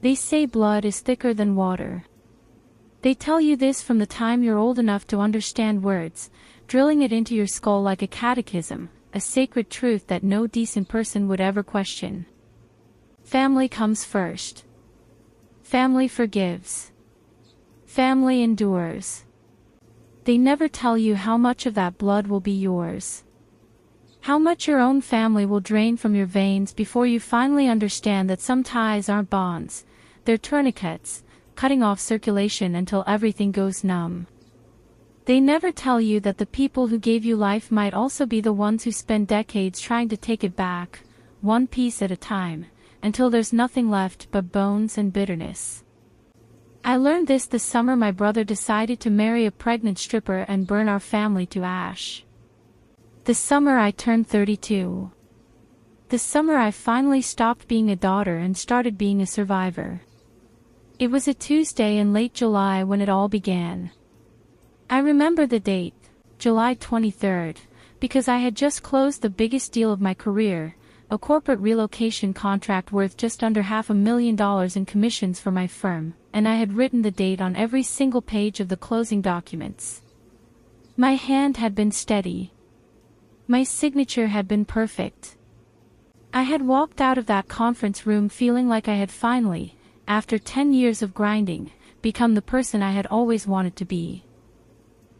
They say blood is thicker than water. They tell you this from the time you're old enough to understand words, drilling it into your skull like a catechism, a sacred truth that no decent person would ever question. Family comes first. Family forgives. Family endures. They never tell you how much of that blood will be yours. How much your own family will drain from your veins before you finally understand that some ties aren't bonds, they're tourniquets, cutting off circulation until everything goes numb. They never tell you that the people who gave you life might also be the ones who spend decades trying to take it back, one piece at a time, until there's nothing left but bones and bitterness. I learned this the summer my brother decided to marry a pregnant stripper and burn our family to ash. The summer I turned 32. The summer I finally stopped being a daughter and started being a survivor. It was a Tuesday in late July when it all began. I remember the date, July 23rd, because I had just closed the biggest deal of my career, a corporate relocation contract worth just under $500,000 in commissions for my firm, and I had written the date on every single page of the closing documents. My hand had been steady. My signature had been perfect. I had walked out of that conference room feeling like I had finally, after 10 years of grinding, become the person I had always wanted to be.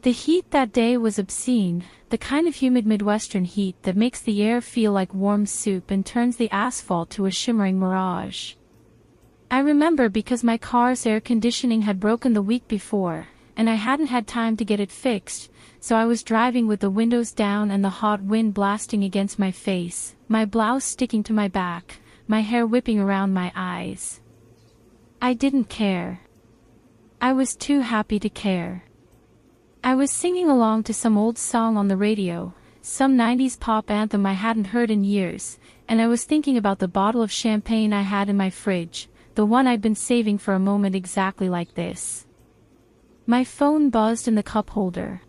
The heat that day was obscene, the kind of humid Midwestern heat that makes the air feel like warm soup and turns the asphalt to a shimmering mirage. I remember because my car's air conditioning had broken the week before, and I hadn't had time to get it fixed, so I was driving with the windows down and the hot wind blasting against my face, my blouse sticking to my back, my hair whipping around my eyes. I didn't care. I was too happy to care. I was singing along to some old song on the radio, some 90s pop anthem I hadn't heard in years, and I was thinking about the bottle of champagne I had in my fridge, the one I'd been saving for a moment exactly like this. My phone buzzed in the cup holder.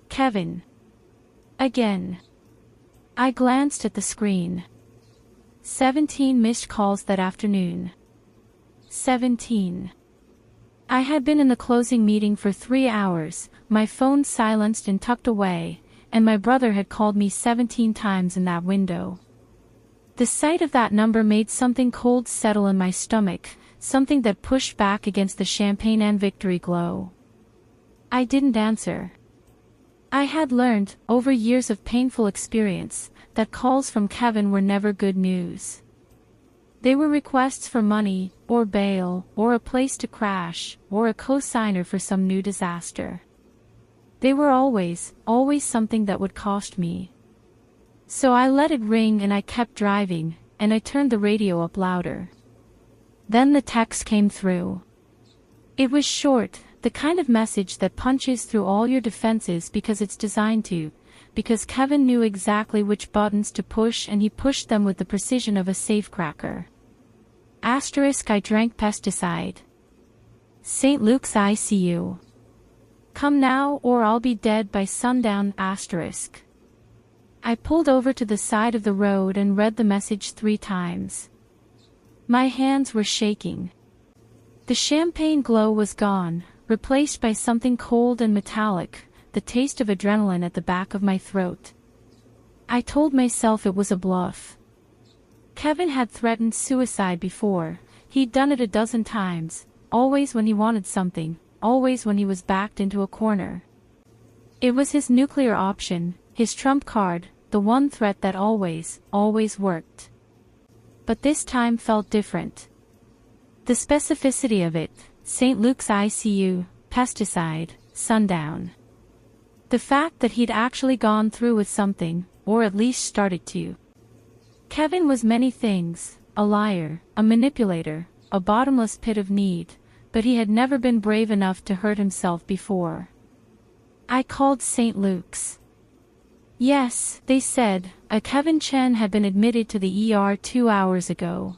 Kevin. Again. I glanced at the screen. 17 missed calls that afternoon. 17. I had been in the closing meeting for 3 hours, my phone silenced and tucked away, and my brother had called me 17 times in that window. The sight of that number made something cold settle in my stomach, something that pushed back against the champagne and victory glow. I didn't answer. I had learned, over years of painful experience, that calls from Kevin were never good news. They were requests for money, or bail, or a place to crash, or a co-signer for some new disaster. They were always something that would cost me. So I let it ring and I kept driving, and I turned the radio up louder. Then the text came through. It was short, the kind of message that punches through all your defenses because it's designed to, because Kevin knew exactly which buttons to push and he pushed them with the precision of a safecracker. Asterisk I drank pesticide. St. Luke's ICU. Come now or I'll be dead by sundown asterisk. I pulled over to the side of the road and read the message 3 times. My hands were shaking. The champagne glow was gone, replaced by something cold and metallic, the taste of adrenaline at the back of my throat. I told myself it was a bluff. Kevin had threatened suicide before, he'd done it a dozen times, always when he wanted something, always when he was backed into a corner. It was his nuclear option, his trump card, the one threat that always worked. But this time felt different. The specificity of it, St. Luke's ICU, pesticide, sundown. The fact that he'd actually gone through with something, or at least started to. Kevin was many things, a liar, a manipulator, a bottomless pit of need, but he had never been brave enough to hurt himself before. I called St. Luke's. Yes, they said, a Kevin Chen had been admitted to the ER 2 hours ago.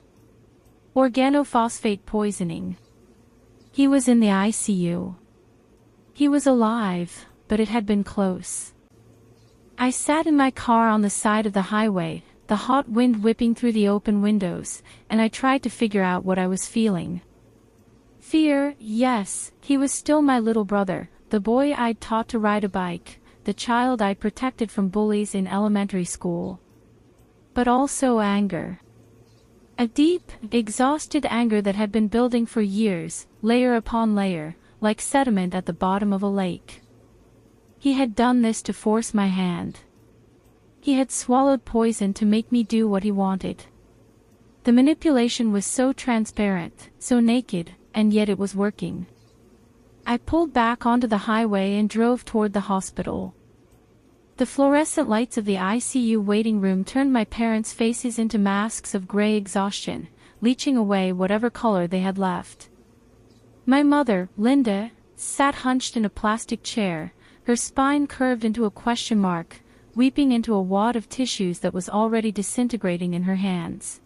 Organophosphate poisoning. He was in the ICU. He was alive, but it had been close. I sat in my car on the side of the highway, the hot wind whipping through the open windows, and I tried to figure out what I was feeling. Fear, yes, he was still my little brother, the boy I'd taught to ride a bike, the child I'd protected from bullies in elementary school. But also anger. A deep, exhausted anger that had been building for years, layer upon layer, like sediment at the bottom of a lake. He had done this to force my hand. He had swallowed poison to make me do what he wanted. The manipulation was so transparent, so naked, and yet it was working. I pulled back onto the highway and drove toward the hospital. The fluorescent lights of the ICU waiting room turned my parents' faces into masks of gray exhaustion, leaching away whatever color they had left. My mother, Linda, sat hunched in a plastic chair, her spine curved into a question mark, weeping into a wad of tissues that was already disintegrating in her hands.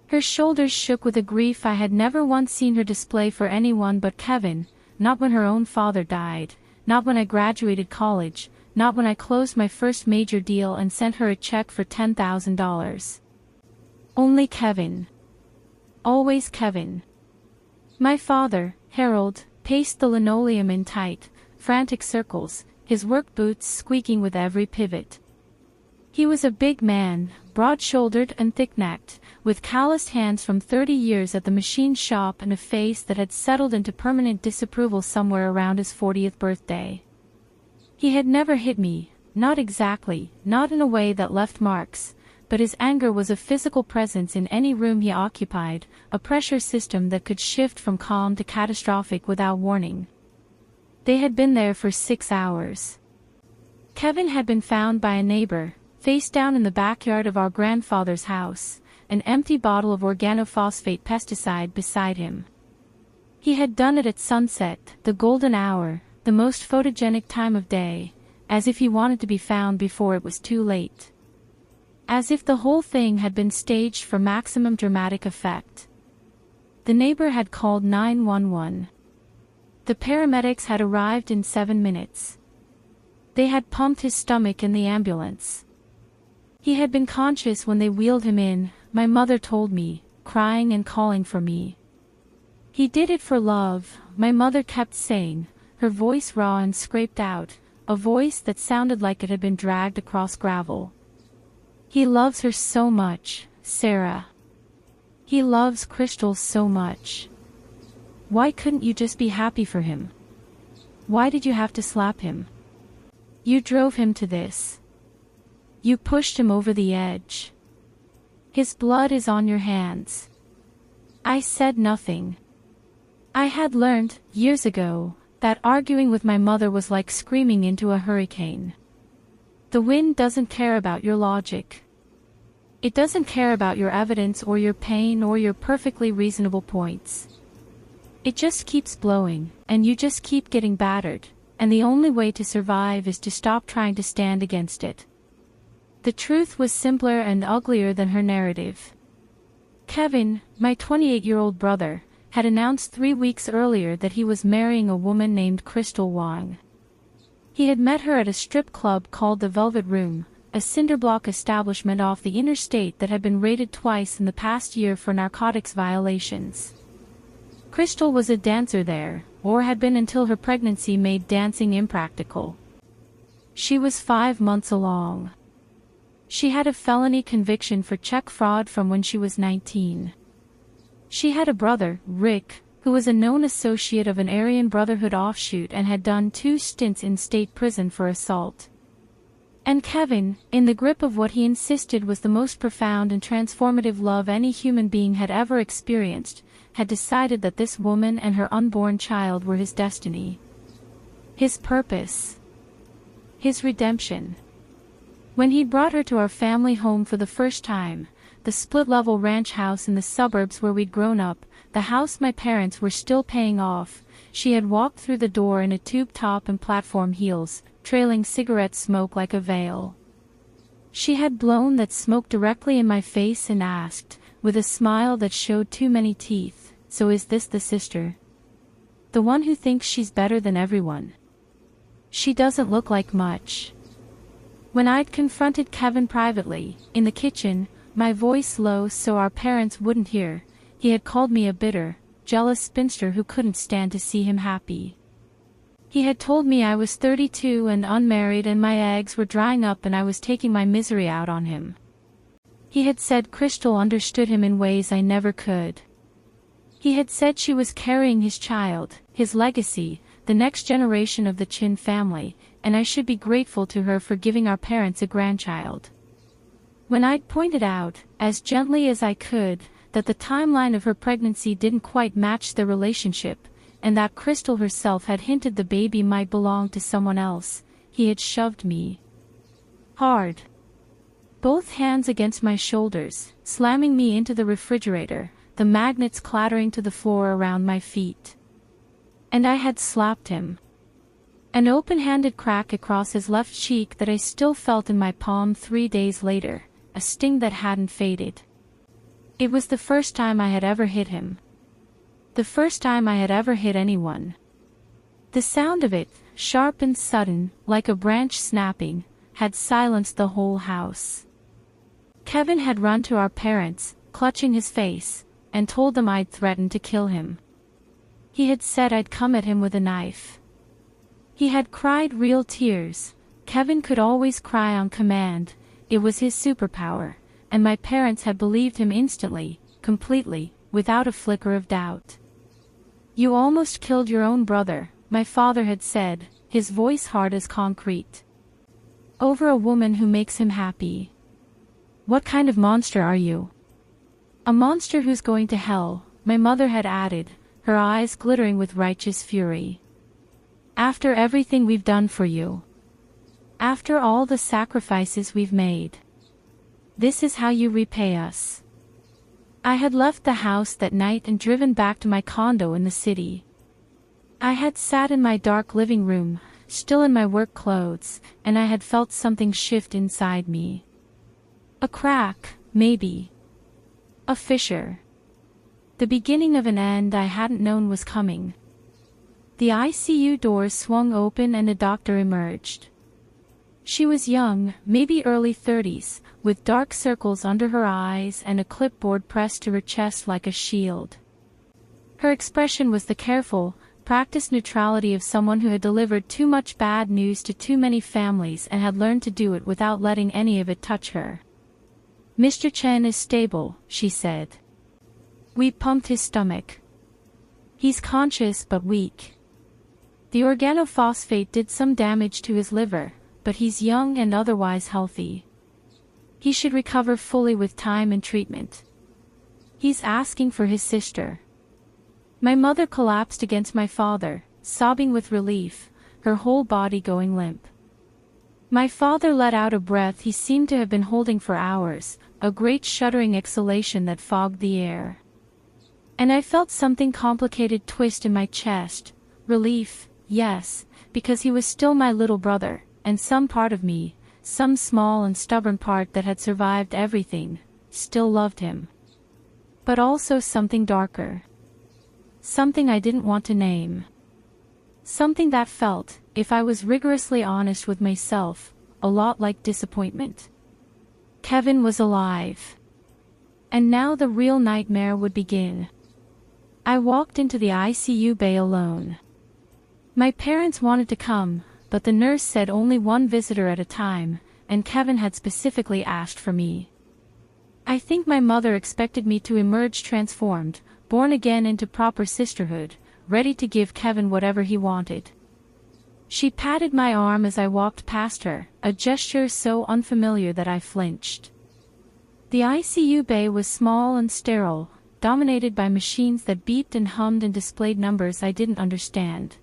Her shoulders shook with a grief I had never once seen her display for anyone but Kevin, not when her own father died, not when I graduated college, not when I closed my first major deal and sent her a check for $10,000. Only Kevin. Always Kevin. My father, Harold, paced the linoleum in tight, frantic circles, his work boots squeaking with every pivot. He was a big man, broad-shouldered and thick-necked, with calloused hands from 30 years at the machine shop and a face that had settled into permanent disapproval somewhere around his 40th birthday. He had never hit me, not exactly, not in a way that left marks, but his anger was a physical presence in any room he occupied, a pressure system that could shift from calm to catastrophic without warning. They had been there for 6 hours. Kevin had been found by a neighbor, face down in the backyard of our grandfather's house, an empty bottle of organophosphate pesticide beside him. He had done it at sunset, the golden hour, the most photogenic time of day, as if he wanted to be found before it was too late. As if the whole thing had been staged for maximum dramatic effect. The neighbor had called 911. The paramedics had arrived in 7 minutes. They had pumped his stomach in the ambulance. He had been conscious when they wheeled him in, my mother told me, crying and calling for me. He did it for love, my mother kept saying, her voice raw and scraped out, a voice that sounded like it had been dragged across gravel. He loves her so much, Sarah. He loves Crystal so much. Why couldn't you just be happy for him? Why did you have to slap him? You drove him to this. You pushed him over the edge. His blood is on your hands. I said nothing. I had learned, years ago, that arguing with my mother was like screaming into a hurricane. The wind doesn't care about your logic. It doesn't care about your evidence or your pain or your perfectly reasonable points. It just keeps blowing, and you just keep getting battered, and the only way to survive is to stop trying to stand against it. The truth was simpler and uglier than her narrative. Kevin, my 28-year-old brother, had announced 3 weeks earlier that he was marrying a woman named Crystal Wang. He had met her at a strip club called the Velvet Room, a cinderblock establishment off the interstate that had been raided twice in the past year for narcotics violations. Crystal was a dancer there, or had been until her pregnancy made dancing impractical. She was 5 months along. She had a felony conviction for check fraud from when she was 19. She had a brother, Rick, who was a known associate of an Aryan Brotherhood offshoot and had done 2 stints in state prison for assault. And Kevin, in the grip of what he insisted was the most profound and transformative love any human being had ever experienced, had decided that this woman and her unborn child were his destiny. His purpose. His redemption. When he brought her to our family home for the first time, the split-level ranch house in the suburbs where we'd grown up, the house my parents were still paying off, she had walked through the door in a tube top and platform heels, trailing cigarette smoke like a veil. She had blown that smoke directly in my face and asked, with a smile that showed too many teeth, "So is this the sister? The one who thinks she's better than everyone? She doesn't look like much." When I'd confronted Kevin privately, in the kitchen, my voice low so our parents wouldn't hear, he had called me a bitter, jealous spinster who couldn't stand to see him happy. He had told me I was 32 and unmarried and my eggs were drying up and I was taking my misery out on him. He had said Crystal understood him in ways I never could. He had said she was carrying his child, his legacy, the next generation of the Chin family, and I should be grateful to her for giving our parents a grandchild. When I'd pointed out, as gently as I could, that the timeline of her pregnancy didn't quite match their relationship, and that Crystal herself had hinted the baby might belong to someone else, he had shoved me hard. Both hands against my shoulders, slamming me into the refrigerator, the magnets clattering to the floor around my feet. And I had slapped him. An open-handed crack across his left cheek that I still felt in my palm 3 days later, a sting that hadn't faded. It was the first time I had ever hit him. The first time I had ever hit anyone. The sound of it, sharp and sudden, like a branch snapping, had silenced the whole house. Kevin had run to our parents, clutching his face, and told them I'd threatened to kill him. He had said I'd come at him with a knife. He had cried real tears. Kevin could always cry on command, it was his superpower, and my parents had believed him instantly, completely, without a flicker of doubt. "You almost killed your own brother," my father had said, his voice hard as concrete. "Over a woman who makes him happy. What kind of monster are you?" "A monster who's going to hell," my mother had added, her eyes glittering with righteous fury. "After everything we've done for you. After all the sacrifices we've made. This is how you repay us." I had left the house that night and driven back to my condo in the city. I had sat in my dark living room, still in my work clothes, and I had felt something shift inside me. A crack, maybe. A fissure. The beginning of an end I hadn't known was coming. The ICU doors swung open and a doctor emerged. She was young, maybe early 30s, with dark circles under her eyes and a clipboard pressed to her chest like a shield. Her expression was the careful, practiced neutrality of someone who had delivered too much bad news to too many families and had learned to do it without letting any of it touch her. "Mr. Chen is stable," she said. "We pumped his stomach. He's conscious but weak. The organophosphate did some damage to his liver, but he's young and otherwise healthy. He should recover fully with time and treatment. He's asking for his sister." My mother collapsed against my father, sobbing with relief, her whole body going limp. My father let out a breath he seemed to have been holding for hours, a great shuddering exhalation that fogged the air. And I felt something complicated twist in my chest. Relief, yes, because he was still my little brother, and some part of me, some small and stubborn part that had survived everything, still loved him. But also something darker. Something I didn't want to name. Something that felt, if I was rigorously honest with myself, a lot like disappointment. Kevin was alive. And now the real nightmare would begin. I walked into the ICU bay alone. My parents wanted to come, but the nurse said only one visitor at a time, and Kevin had specifically asked for me. I think my mother expected me to emerge transformed, born again into proper sisterhood, ready to give Kevin whatever he wanted. She patted my arm as I walked past her, a gesture so unfamiliar that I flinched. The ICU bay was small and sterile, dominated by machines that beeped and hummed and displayed numbers I didn't understand.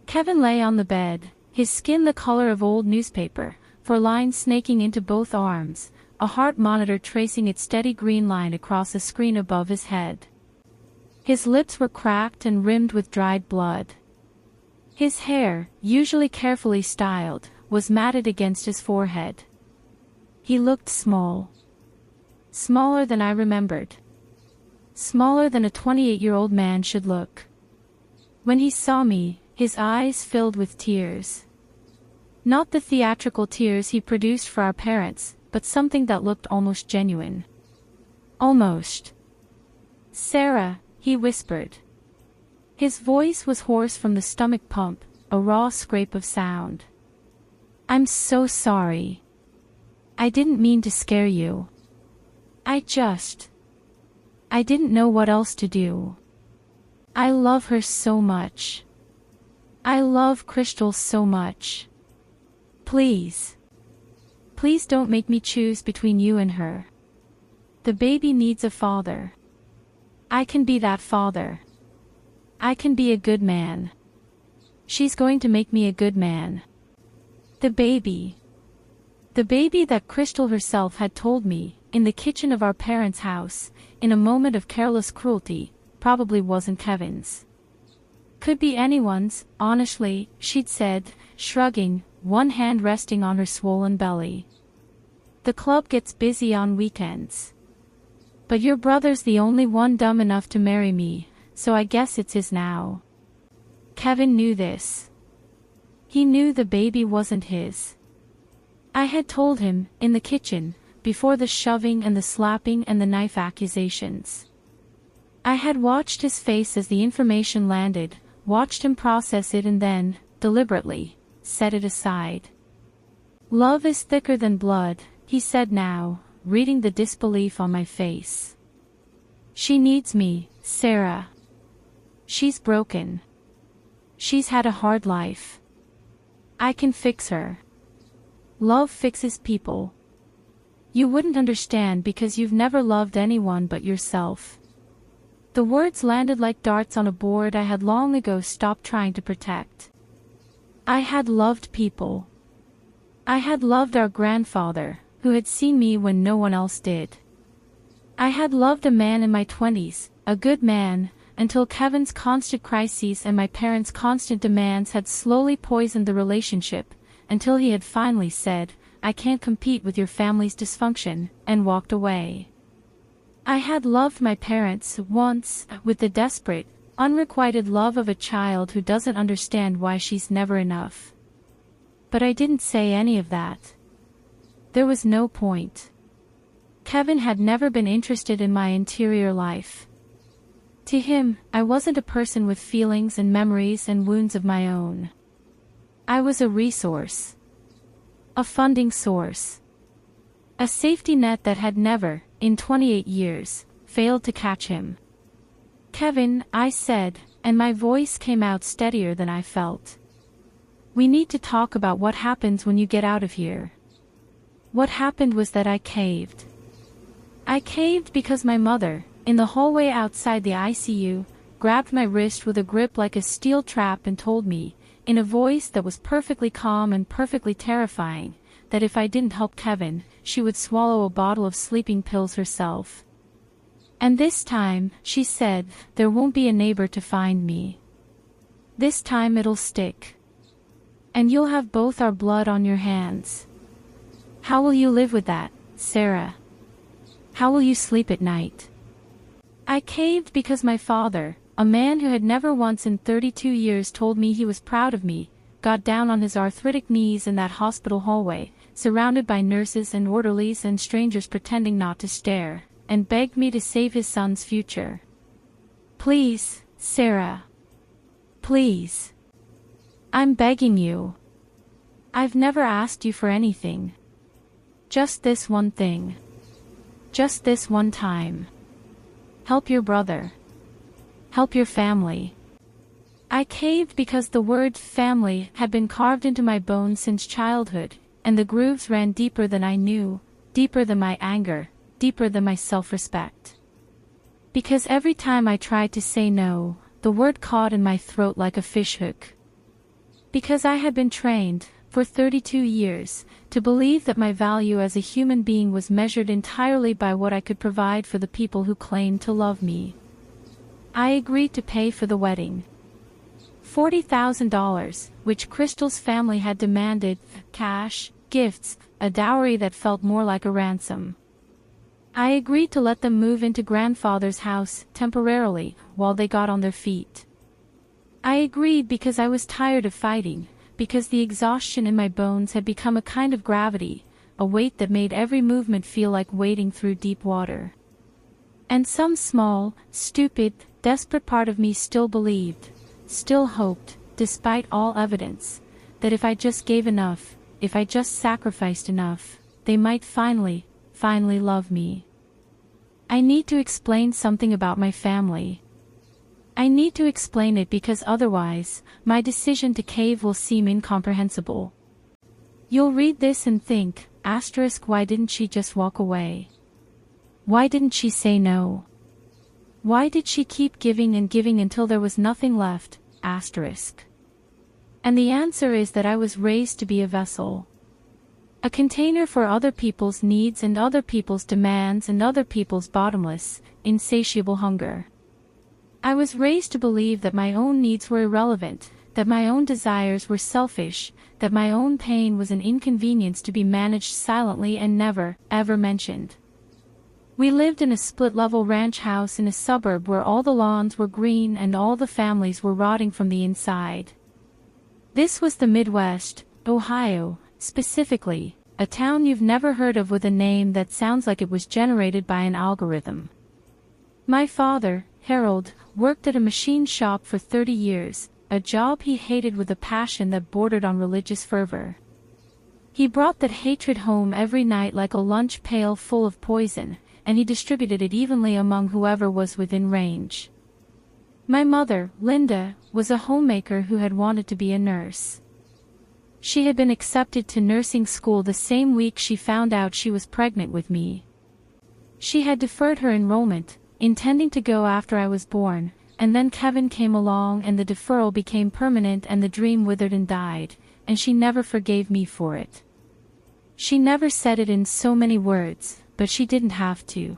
Kevin lay on the bed, his skin the color of old newspaper, 4 lines snaking into both arms, a heart monitor tracing its steady green line across a screen above his head. His lips were cracked and rimmed with dried blood. His hair, usually carefully styled, was matted against his forehead. He looked small. Smaller than I remembered. Smaller than a 28-year-old man should look. When he saw me, his eyes filled with tears. Not the theatrical tears he produced for our parents, but something that looked almost genuine. Almost. "Sarah," he whispered. His voice was hoarse from the stomach pump, a raw scrape of sound. "I'm so sorry. I didn't mean to scare you. I didn't know what else to do. I love her so much. I love Crystal so much. Please. Please don't make me choose between you and her. The baby needs a father. I can be that father. I can be a good man. She's going to make me a good man. The baby. The baby that Crystal herself had told me, in the kitchen of our parents' house, in a moment of careless cruelty, probably wasn't Kevin's. Could be anyone's, honestly, she'd said, shrugging, one hand resting on her swollen belly. The club gets busy on weekends. But your brother's the only one dumb enough to marry me, so I guess it's his now. Kevin knew this. He knew the baby wasn't his. I had told him, in the kitchen, before the shoving and the slapping and the knife accusations. I had watched his face as the information landed, watched him process it and then, deliberately, set it aside. "Love is thicker than blood," he said now, reading the disbelief on my face. "She needs me, Sarah. She's broken. She's had a hard life. I can fix her. Love fixes people. You wouldn't understand because you've never loved anyone but yourself." The words landed like darts on a board I had long ago stopped trying to protect. I had loved people. I had loved our grandfather, who had seen me when no one else did. I had loved a man in my 20s, a good man, until Kevin's constant crises and my parents' constant demands had slowly poisoned the relationship, until he had finally said, "I can't compete with your family's dysfunction," and walked away. I had loved my parents once, with the desperate, unrequited love of a child who doesn't understand why she's never enough. But I didn't say any of that. There was no point. Kevin had never been interested in my interior life. To him, I wasn't a person with feelings and memories and wounds of my own. I was a resource. A funding source. A safety net that had never, in 28 years, failed to catch him. "Kevin," I said, and my voice came out steadier than I felt. "We need to talk about what happens when you get out of here." What happened was that I caved. I caved because my mother, in the hallway outside the ICU, grabbed my wrist with a grip like a steel trap and told me, in a voice that was perfectly calm and perfectly terrifying, that if I didn't help Kevin, she would swallow a bottle of sleeping pills herself. "And this time," she said, "there won't be a neighbor to find me. This time it'll stick. And you'll have both our blood on your hands. How will you live with that, Sarah? How will you sleep at night?" I caved because my father, a man who had never once in 32 years told me he was proud of me, got down on his arthritic knees in that hospital hallway, surrounded by nurses and orderlies and strangers pretending not to stare, and begged me to save his son's future. "Please, Sarah. Please. I'm begging you. I've never asked you for anything. Just this one thing. Just this one time. Help your brother. Help your family." I caved because the word family had been carved into my bones since childhood, and the grooves ran deeper than I knew, deeper than my anger, deeper than my self-respect. Because every time I tried to say no, the word caught in my throat like a fishhook. Because I had been trained, for 32 years, to believe that my value as a human being was measured entirely by what I could provide for the people who claimed to love me. I agreed to pay for the wedding. $40,000, which Crystal's family had demanded, cash, gifts, a dowry that felt more like a ransom. I agreed to let them move into grandfather's house, temporarily, while they got on their feet. I agreed because I was tired of fighting, because the exhaustion in my bones had become a kind of gravity, a weight that made every movement feel like wading through deep water. And some small, stupid, desperate part of me still believed, still hoped, despite all evidence, that if I just gave enough, if I just sacrificed enough, they might finally love me. I need to explain something about my family. I need to explain it because otherwise, my decision to cave will seem incomprehensible. You'll read this and think, why didn't she just walk away? Why didn't she say no? Why did she keep giving and giving until there was nothing left? And the answer is that I was raised to be a vessel. A container for other people's needs and other people's demands and other people's bottomless, insatiable hunger. I was raised to believe that my own needs were irrelevant, that my own desires were selfish, that my own pain was an inconvenience to be managed silently and never, ever mentioned. We lived in a split-level ranch house in a suburb where all the lawns were green and all the families were rotting from the inside. This was the Midwest, Ohio, specifically, a town you've never heard of with a name that sounds like it was generated by an algorithm. My father, Harold, worked at a machine shop for 30 years, a job he hated with a passion that bordered on religious fervor. He brought that hatred home every night like a lunch pail full of poison, and he distributed it evenly among whoever was within range. My mother, Linda, was a homemaker who had wanted to be a nurse. She had been accepted to nursing school the same week she found out she was pregnant with me. She had deferred her enrollment, intending to go after I was born, and then Kevin came along and the deferral became permanent and the dream withered and died, and she never forgave me for it. She never said it in so many words, but she didn't have to.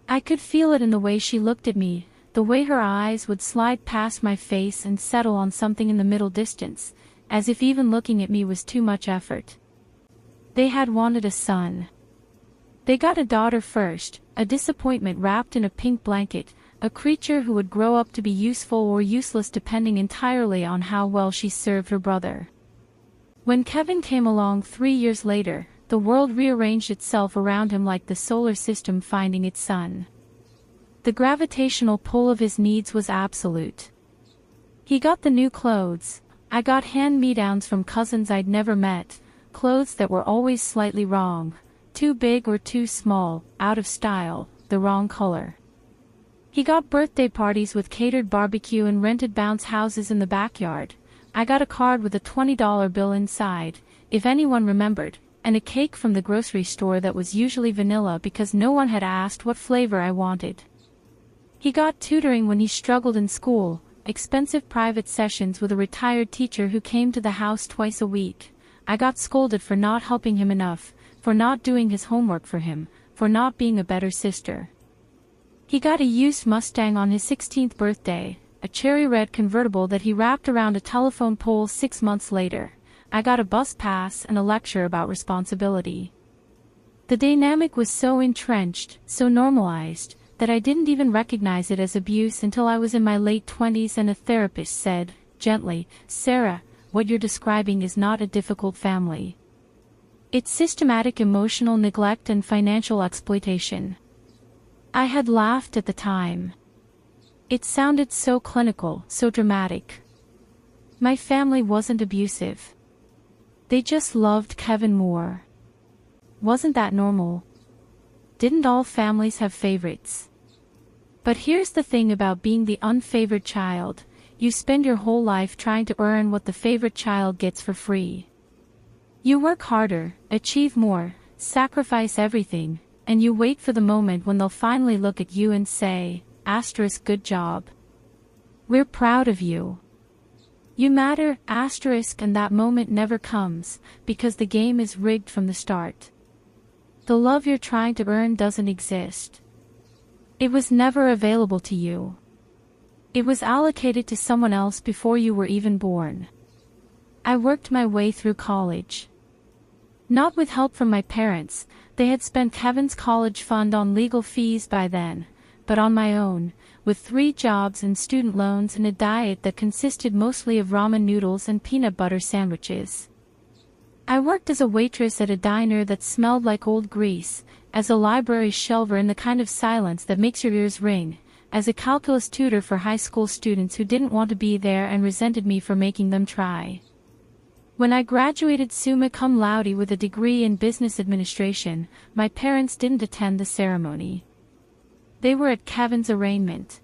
I could feel it in the way she looked at me, the way her eyes would slide past my face and settle on something in the middle distance, as if even looking at me was too much effort. They had wanted a son. They got a daughter first, a disappointment wrapped in a pink blanket, a creature who would grow up to be useful or useless depending entirely on how well she served her brother. When Kevin came along 3 years later, the world rearranged itself around him like the solar system finding its sun. The gravitational pull of his needs was absolute. He got the new clothes. I got hand-me-downs from cousins I'd never met, clothes that were always slightly wrong, too big or too small, out of style, the wrong color. He got birthday parties with catered barbecue and rented bounce houses in the backyard. I got a card with a $20 bill inside, if anyone remembered, and a cake from the grocery store that was usually vanilla because no one had asked what flavor I wanted. He got tutoring when he struggled in school, expensive private sessions with a retired teacher who came to the house twice a week. I got scolded for not helping him enough, for not doing his homework for him, for not being a better sister. He got a used Mustang on his 16th birthday, a cherry red convertible that he wrapped around a telephone pole 6 months later. I got a bus pass and a lecture about responsibility. The dynamic was so entrenched, so normalized, that I didn't even recognize it as abuse until I was in my late 20s and a therapist said, gently, "Sarah, what you're describing is not a difficult family. It's systematic emotional neglect and financial exploitation." I had laughed at the time. It sounded so clinical, so dramatic. My family wasn't abusive. They just loved Kevin more. Wasn't that normal? Didn't all families have favorites? But here's the thing about being the unfavored child: you spend your whole life trying to earn what the favorite child gets for free. You work harder, achieve more, sacrifice everything, and you wait for the moment when they'll finally look at you and say, "Good job. We're proud of you. You matter, and that moment never comes, because the game is rigged from the start. The love you're trying to earn doesn't exist. It was never available to you. It was allocated to someone else before you were even born." I worked my way through college. Not with help from my parents, they had spent Kevin's college fund on legal fees by then, but on my own, with 3 jobs and student loans and a diet that consisted mostly of ramen noodles and peanut butter sandwiches. I worked as a waitress at a diner that smelled like old grease, as a library shelver in the kind of silence that makes your ears ring, as a calculus tutor for high school students who didn't want to be there and resented me for making them try. When I graduated summa cum laude with a degree in business administration, my parents didn't attend the ceremony. They were at Kevin's arraignment.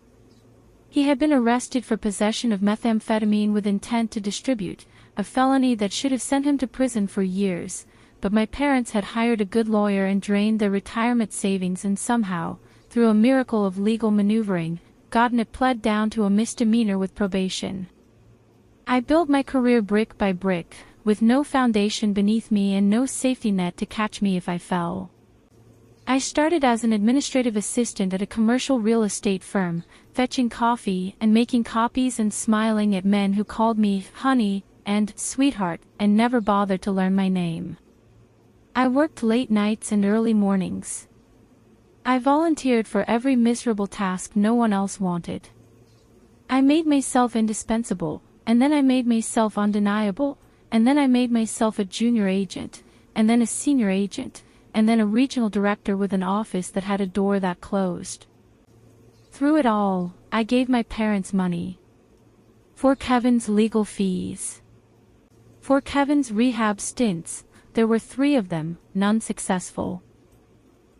He had been arrested for possession of methamphetamine with intent to distribute, a felony that should have sent him to prison for years, but my parents had hired a good lawyer and drained their retirement savings and somehow, through a miracle of legal maneuvering, gotten it pled down to a misdemeanor with probation. I built my career brick by brick, with no foundation beneath me and no safety net to catch me if I fell. I started as an administrative assistant at a commercial real estate firm, fetching coffee and making copies and smiling at men who called me honey and sweetheart and never bothered to learn my name. I worked late nights and early mornings. I volunteered for every miserable task no one else wanted. I made myself indispensable, and then I made myself undeniable, and then I made myself a junior agent, and then a senior agent, and then a regional director with an office that had a door that closed. Through it all, I gave my parents money. For Kevin's legal fees. For Kevin's rehab stints, there were 3 of them, none successful.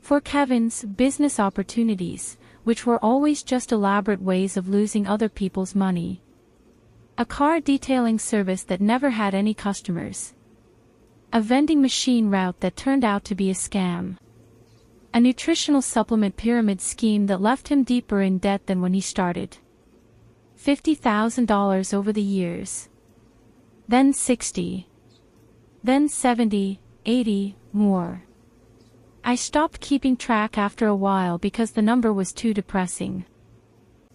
For Kevin's business opportunities, which were always just elaborate ways of losing other people's money. A car detailing service that never had any customers. A vending machine route that turned out to be a scam. A nutritional supplement pyramid scheme that left him deeper in debt than when he started. $50,000 over the years. Then 60. Then 70, 80, more. I stopped keeping track after a while because the number was too depressing.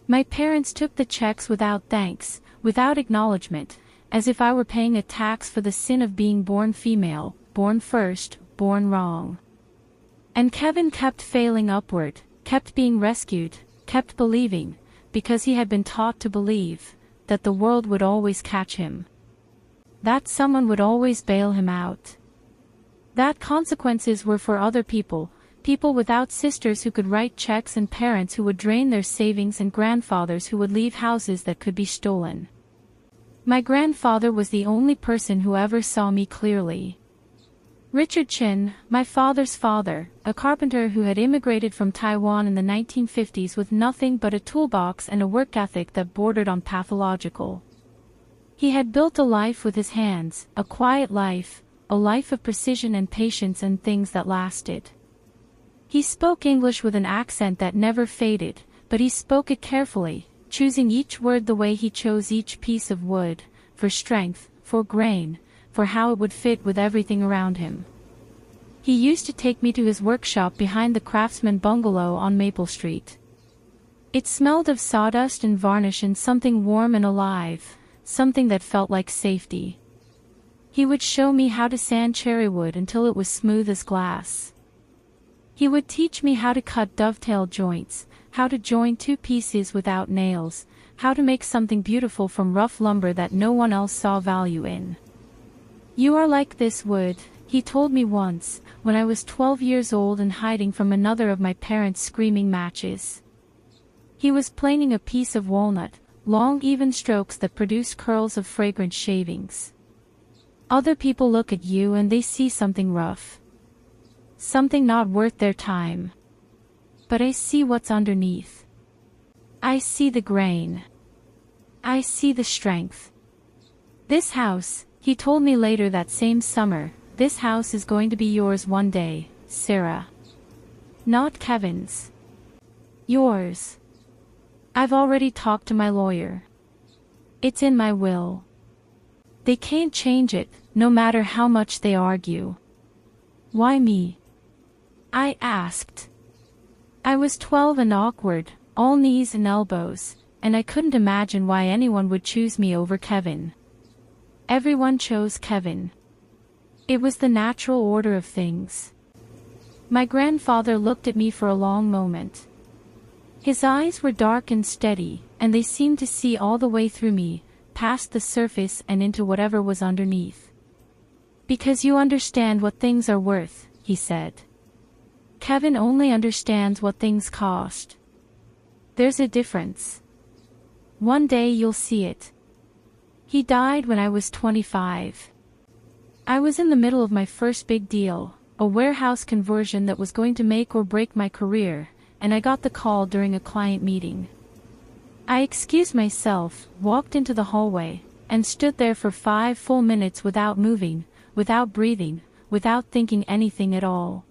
My parents took the checks without thanks, without acknowledgement, as if I were paying a tax for the sin of being born female, born first, born wrong. And Kevin kept failing upward, kept being rescued, kept believing, because he had been taught to believe, that the world would always catch him. That someone would always bail him out. That consequences were for other people, people without sisters who could write checks and parents who would drain their savings and grandfathers who would leave houses that could be stolen. My grandfather was the only person who ever saw me clearly. Richard Chin, my father's father, a carpenter who had immigrated from Taiwan in the 1950s with nothing but a toolbox and a work ethic that bordered on pathological. He had built a life with his hands, a quiet life, a life of precision and patience and things that lasted. He spoke English with an accent that never faded, but he spoke it carefully, choosing each word the way he chose each piece of wood, for strength, for grain, for how it would fit with everything around him. He used to take me to his workshop behind the Craftsman bungalow on Maple Street. It smelled of sawdust and varnish and something warm and alive, something that felt like safety. He would show me how to sand cherry wood until it was smooth as glass. He would teach me how to cut dovetail joints, how to join 2 pieces without nails, how to make something beautiful from rough lumber that no one else saw value in. "You are like this wood," he told me once, when I was 12 years old and hiding from another of my parents' screaming matches. He was planing a piece of walnut, long even strokes that produced curls of fragrant shavings. Other people look at you and they see something rough. Something not worth their time. But I see what's underneath. I see the grain. I see the strength. "This house," he told me later that same summer, "this house is going to be yours one day, Sarah. Not Kevin's. Yours. I've already talked to my lawyer. It's in my will. They can't change it, no matter how much they argue." "Why me?" I asked. I was 12 and awkward, all knees and elbows, and I couldn't imagine why anyone would choose me over Kevin. Everyone chose Kevin. It was the natural order of things. My grandfather looked at me for a long moment. His eyes were dark and steady, and they seemed to see all the way through me, past the surface and into whatever was underneath. "Because you understand what things are worth," he said. "Kevin only understands what things cost. There's a difference. One day you'll see it." He died when I was 25. I was in the middle of my first big deal, a warehouse conversion that was going to make or break my career, and I got the call during a client meeting. I excused myself, walked into the hallway, and stood there for 5 full minutes without moving, without breathing, without thinking anything at all.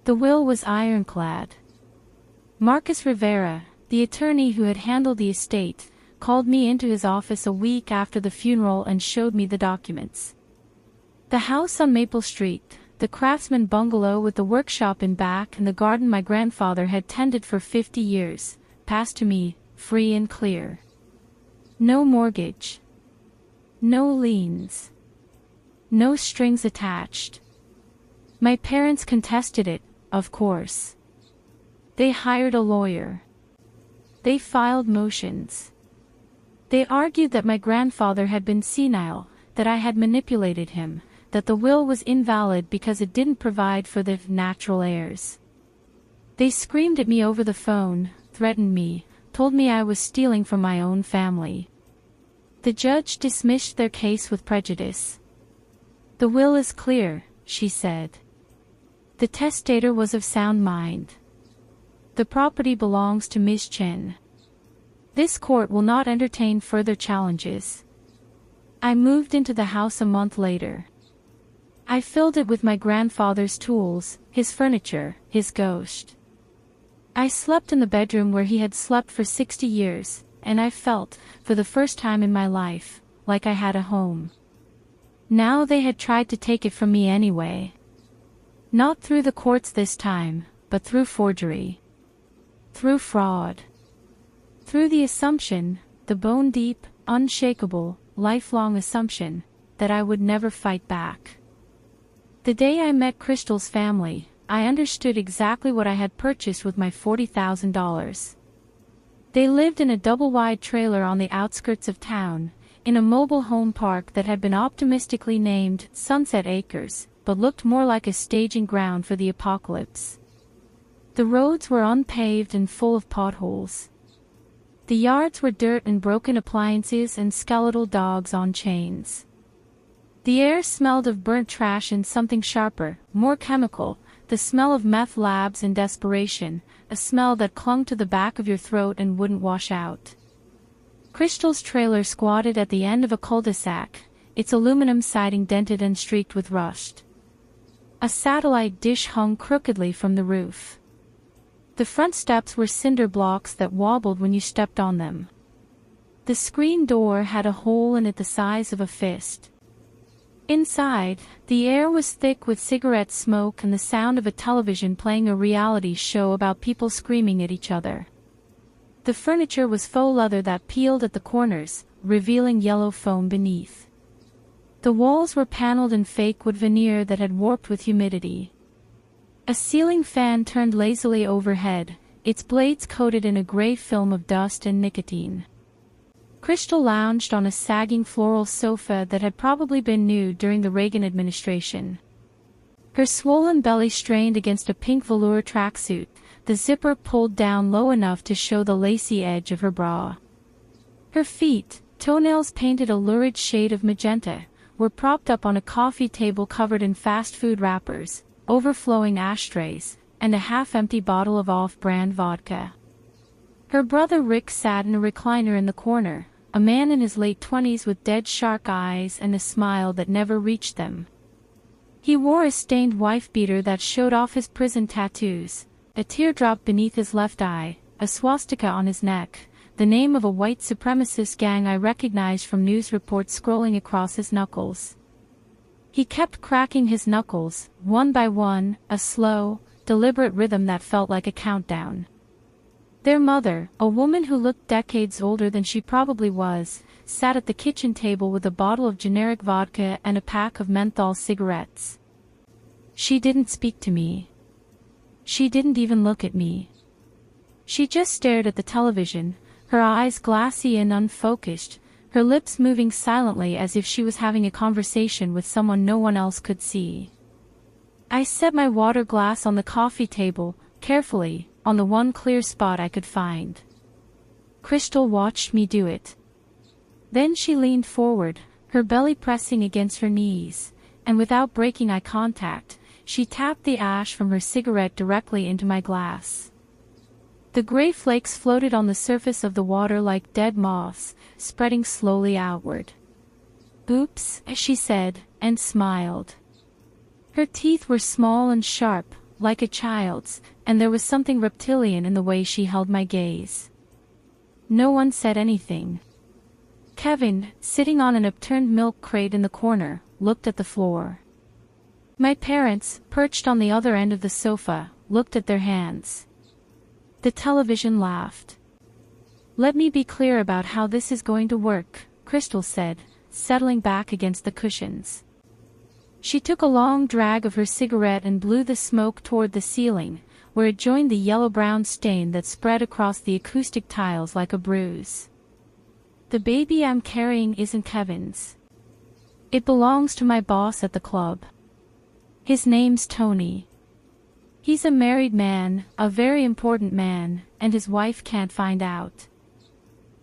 The will was ironclad. Marcus Rivera, the attorney who had handled the estate, called me into his office a week after the funeral and showed me the documents. The house on Maple Street, the craftsman bungalow with the workshop in back and the garden my grandfather had tended for 50 years, passed to me, free and clear. No mortgage. No liens. No strings attached. My parents contested it, of course. They hired a lawyer. They filed motions. They argued that my grandfather had been senile, that I had manipulated him, that the will was invalid because it didn't provide for the natural heirs. They screamed at me over the phone, threatened me, told me I was stealing from my own family. The judge dismissed their case with prejudice. "The will is clear," she said. "The testator was of sound mind. The property belongs to Ms. Chen. This court will not entertain further challenges." I moved into the house a month later. I filled it with my grandfather's tools, his furniture, his ghost. I slept in the bedroom where he had slept for 60 years, and I felt, for the first time in my life, like I had a home. Now they had tried to take it from me anyway. Not through the courts this time, but through forgery. Through fraud. Through the assumption, the bone-deep, unshakable, lifelong assumption, that I would never fight back. The day I met Crystal's family, I understood exactly what I had purchased with my $40,000. They lived in a double-wide trailer on the outskirts of town, in a mobile home park that had been optimistically named Sunset Acres, but looked more like a staging ground for the apocalypse. The roads were unpaved and full of potholes. The yards were dirt and broken appliances and skeletal dogs on chains. The air smelled of burnt trash and something sharper, more chemical, the smell of meth labs and desperation, a smell that clung to the back of your throat and wouldn't wash out. Crystal's trailer squatted at the end of a cul-de-sac, its aluminum siding dented and streaked with rust. A satellite dish hung crookedly from the roof. The front steps were cinder blocks that wobbled when you stepped on them. The screen door had a hole in it the size of a fist. Inside, the air was thick with cigarette smoke and the sound of a television playing a reality show about people screaming at each other. The furniture was faux leather that peeled at the corners, revealing yellow foam beneath. The walls were paneled in fake wood veneer that had warped with humidity. A ceiling fan turned lazily overhead, its blades coated in a gray film of dust and nicotine. Crystal lounged on a sagging floral sofa that had probably been new during the Reagan administration. Her swollen belly strained against a pink velour tracksuit, the zipper pulled down low enough to show the lacy edge of her bra. Her feet, toenails painted a lurid shade of magenta, were propped up on a coffee table covered in fast food wrappers, overflowing ashtrays, and a half-empty bottle of off-brand vodka. Her brother Rick sat in a recliner in the corner, a man in his late 20s with dead shark eyes and a smile that never reached them. He wore a stained wife-beater that showed off his prison tattoos, a teardrop beneath his left eye, a swastika on his neck, the name of a white supremacist gang I recognized from news reports scrolling across his knuckles. He kept cracking his knuckles, one by one, a slow, deliberate rhythm that felt like a countdown. Their mother, a woman who looked decades older than she probably was, sat at the kitchen table with a bottle of generic vodka and a pack of menthol cigarettes. She didn't speak to me. She didn't even look at me. She just stared at the television, her eyes glassy and unfocused, her lips moving silently as if she was having a conversation with someone no one else could see. I set my water glass on the coffee table, carefully, on the one clear spot I could find. Crystal watched me do it. Then she leaned forward, her belly pressing against her knees, and without breaking eye contact, she tapped the ash from her cigarette directly into my glass. The gray flakes floated on the surface of the water like dead moths, spreading slowly outward. "Oops," she said, and smiled. Her teeth were small and sharp, like a child's, and there was something reptilian in the way she held my gaze. No one said anything. Kevin, sitting on an upturned milk crate in the corner, looked at the floor. My parents, perched on the other end of the sofa, looked at their hands. The television laughed. "Let me be clear about how this is going to work," Crystal said, settling back against the cushions. She took a long drag of her cigarette and blew the smoke toward the ceiling, where it joined the yellow-brown stain that spread across the acoustic tiles like a bruise. "The baby I'm carrying isn't Kevin's. It belongs to my boss at the club. His name's Tony. He's a married man, a very important man, and his wife can't find out.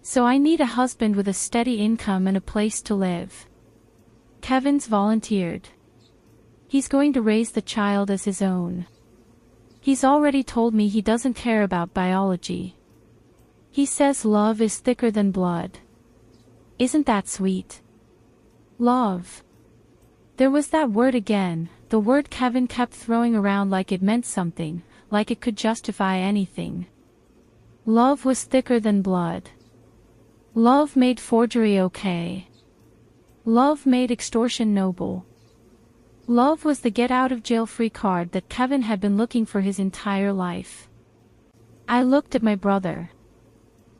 So I need a husband with a steady income and a place to live. Kevin's volunteered. He's going to raise the child as his own. He's already told me he doesn't care about biology. He says love is thicker than blood. Isn't that sweet? Love." There was that word again, the word Kevin kept throwing around like it meant something, like it could justify anything. Love was thicker than blood. Love made forgery okay. Love made extortion noble. Love was the get-out-of-jail-free card that Kevin had been looking for his entire life. I looked at my brother.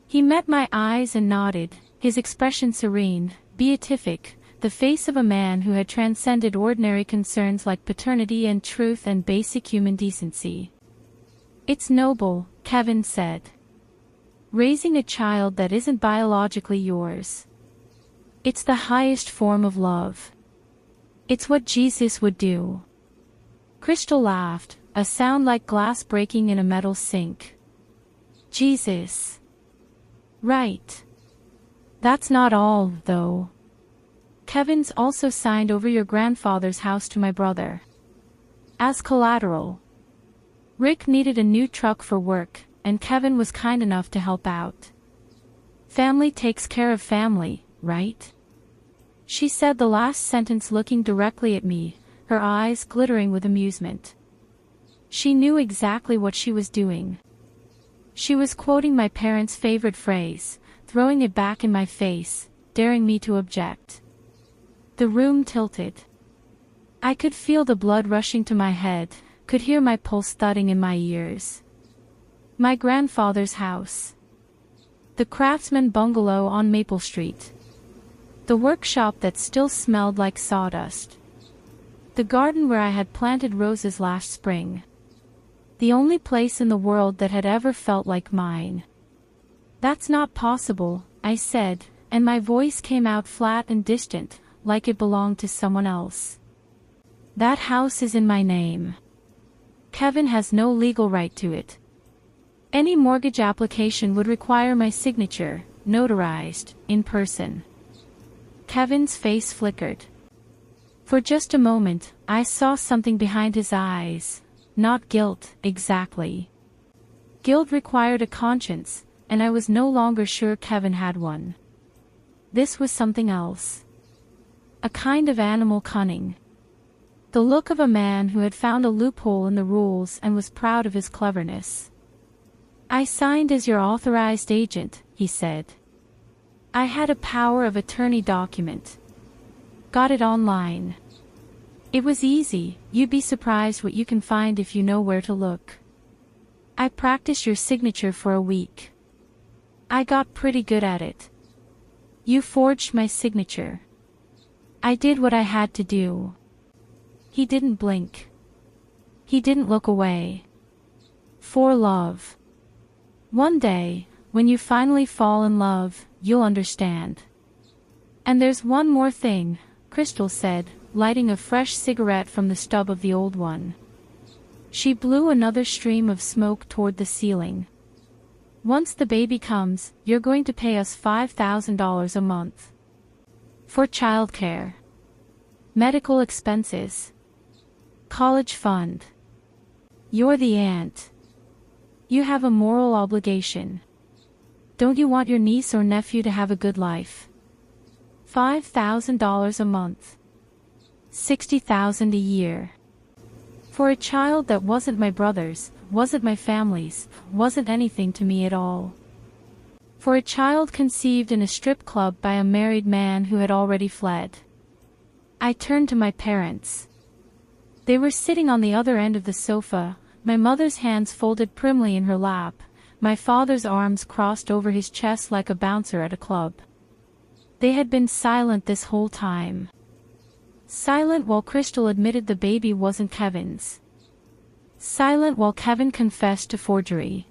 He met my eyes and nodded, his expression serene, beatific, the face of a man who had transcended ordinary concerns like paternity and truth and basic human decency. "It's noble," Kevin said. "Raising a child that isn't biologically yours. It's the highest form of love. It's what Jesus would do." Crystal laughed, a sound like glass breaking in a metal sink. "Jesus. Right. That's not all, though. Kevin's also signed over your grandfather's house to my brother. As collateral. Rick needed a new truck for work, and Kevin was kind enough to help out. Family takes care of family, right?" She said the last sentence looking directly at me, her eyes glittering with amusement. She knew exactly what she was doing. She was quoting my parents' favorite phrase, throwing it back in my face, daring me to object. The room tilted. I could feel the blood rushing to my head, could hear my pulse thudding in my ears. My grandfather's house. The craftsman bungalow on Maple Street. The workshop that still smelled like sawdust. The garden where I had planted roses last spring. The only place in the world that had ever felt like mine. "That's not possible," I said, and my voice came out flat and distant, like it belonged to someone else. "That house is in my name. Kevin has no legal right to it. Any mortgage application would require my signature, notarized, in person." Kevin's face flickered. For just a moment, I saw something behind his eyes. Not guilt, exactly. Guilt required a conscience, and I was no longer sure Kevin had one. This was something else. A kind of animal cunning. The look of a man who had found a loophole in the rules and was proud of his cleverness. "I signed as your authorized agent," he said. "I had a power of attorney document. Got it online. It was easy, you'd be surprised what you can find if you know where to look. I practiced your signature for a week. I got pretty good at it. You forged my signature. I did what I had to do." He didn't blink. He didn't look away. "For love. One day, when you finally fall in love, you'll understand. And there's one more thing, Crystal said, lighting a fresh cigarette from the stub of the old one. She blew another stream of smoke toward the ceiling. Once the baby comes, you're going to pay us $5,000 a month. For childcare, medical expenses, college fund. You're the aunt. You have a moral obligation. Don't you want your niece or nephew to have a good life? $5,000 a month. $60,000 a year. For a child that wasn't my brother's, wasn't my family's, wasn't anything to me at all. For a child conceived in a strip club by a married man who had already fled. I turned to my parents. They were sitting on the other end of the sofa, my mother's hands folded primly in her lap, my father's arms crossed over his chest like a bouncer at a club. They had been silent this whole time. Silent while Crystal admitted the baby wasn't Kevin's. Silent while Kevin confessed to forgery.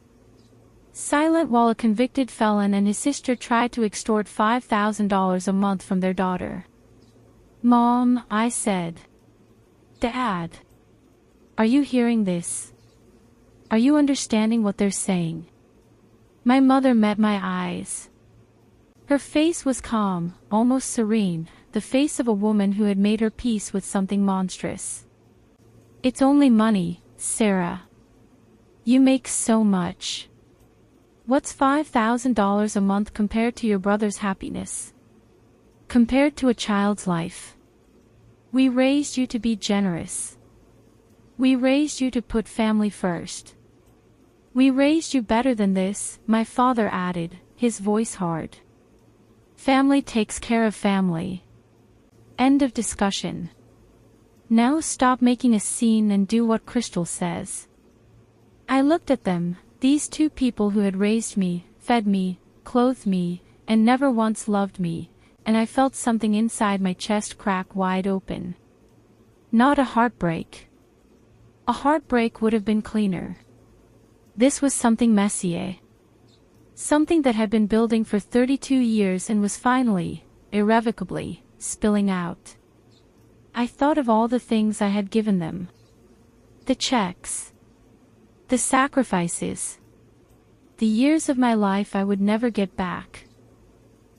Silent while a convicted felon and his sister tried to extort $5,000 a month from their daughter. "Mom," I said. "Dad. Are you hearing this? Are you understanding what they're saying?" My mother met my eyes. Her face was calm, almost serene, the face of a woman who had made her peace with something monstrous. "It's only money, Sarah. You make so much. What's $5,000 a month compared to your brother's happiness? Compared to a child's life? We raised you to be generous. We raised you to put family first. We raised you better than this," my father added, his voice hard. "Family takes care of family. End of discussion. Now stop making a scene and do what Crystal says." I looked at them, these two people who had raised me, fed me, clothed me, and never once loved me, and I felt something inside my chest crack wide open. Not a heartbreak. A heartbreak would have been cleaner. This was something messier. Something that had been building for 32 years and was finally, irrevocably, spilling out. I thought of all the things I had given them. The checks. The sacrifices. The years of my life I would never get back.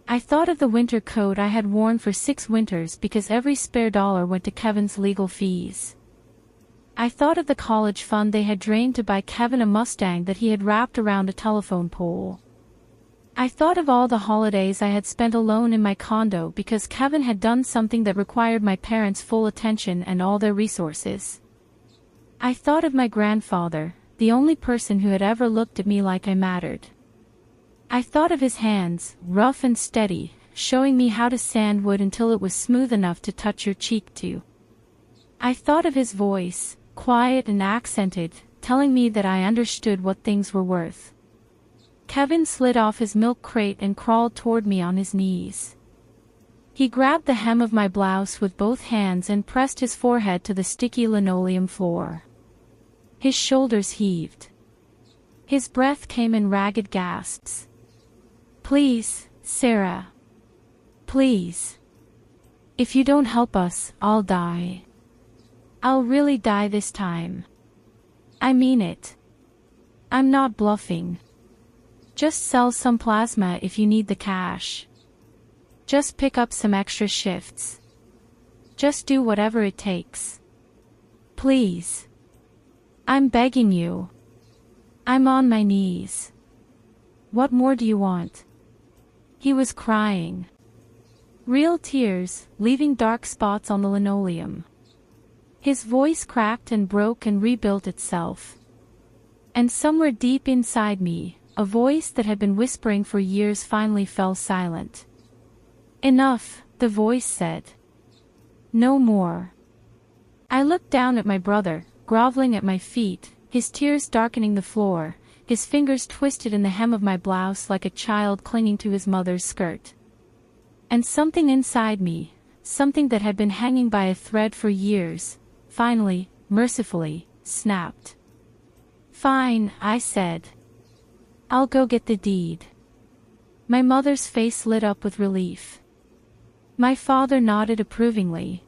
I thought of the winter coat I had worn for 6 winters because every spare dollar went to Kevin's legal fees. I thought of the college fund they had drained to buy Kevin a Mustang that he had wrapped around a telephone pole. I thought of all the holidays I had spent alone in my condo because Kevin had done something that required my parents' full attention and all their resources. I thought of my grandfather, the only person who had ever looked at me like I mattered. I thought of his hands, rough and steady, showing me how to sand wood until it was smooth enough to touch your cheek to. I thought of his voice, quiet and accented, telling me that I understood what things were worth. Kevin slid off his milk crate and crawled toward me on his knees. He grabbed the hem of my blouse with both hands and pressed his forehead to the sticky linoleum floor. His shoulders heaved. His breath came in ragged gasps. "Please, Sarah. Please. If you don't help us, I'll die. I'll really die this time. I mean it. I'm not bluffing. Just sell some plasma if you need the cash. Just pick up some extra shifts. Just do whatever it takes. Please. I'm begging you. I'm on my knees. What more do you want?" He was crying. Real tears, leaving dark spots on the linoleum. His voice cracked and broke and rebuilt itself. And somewhere deep inside me, a voice that had been whispering for years finally fell silent. "Enough," the voice said. "No more." I looked down at my brother, groveling at my feet, his tears darkening the floor, his fingers twisted in the hem of my blouse like a child clinging to his mother's skirt. And something inside me, something that had been hanging by a thread for years, finally, mercifully, snapped. "Fine," I said. I'll go get the deed." My mother's face lit up with relief. My father nodded approvingly.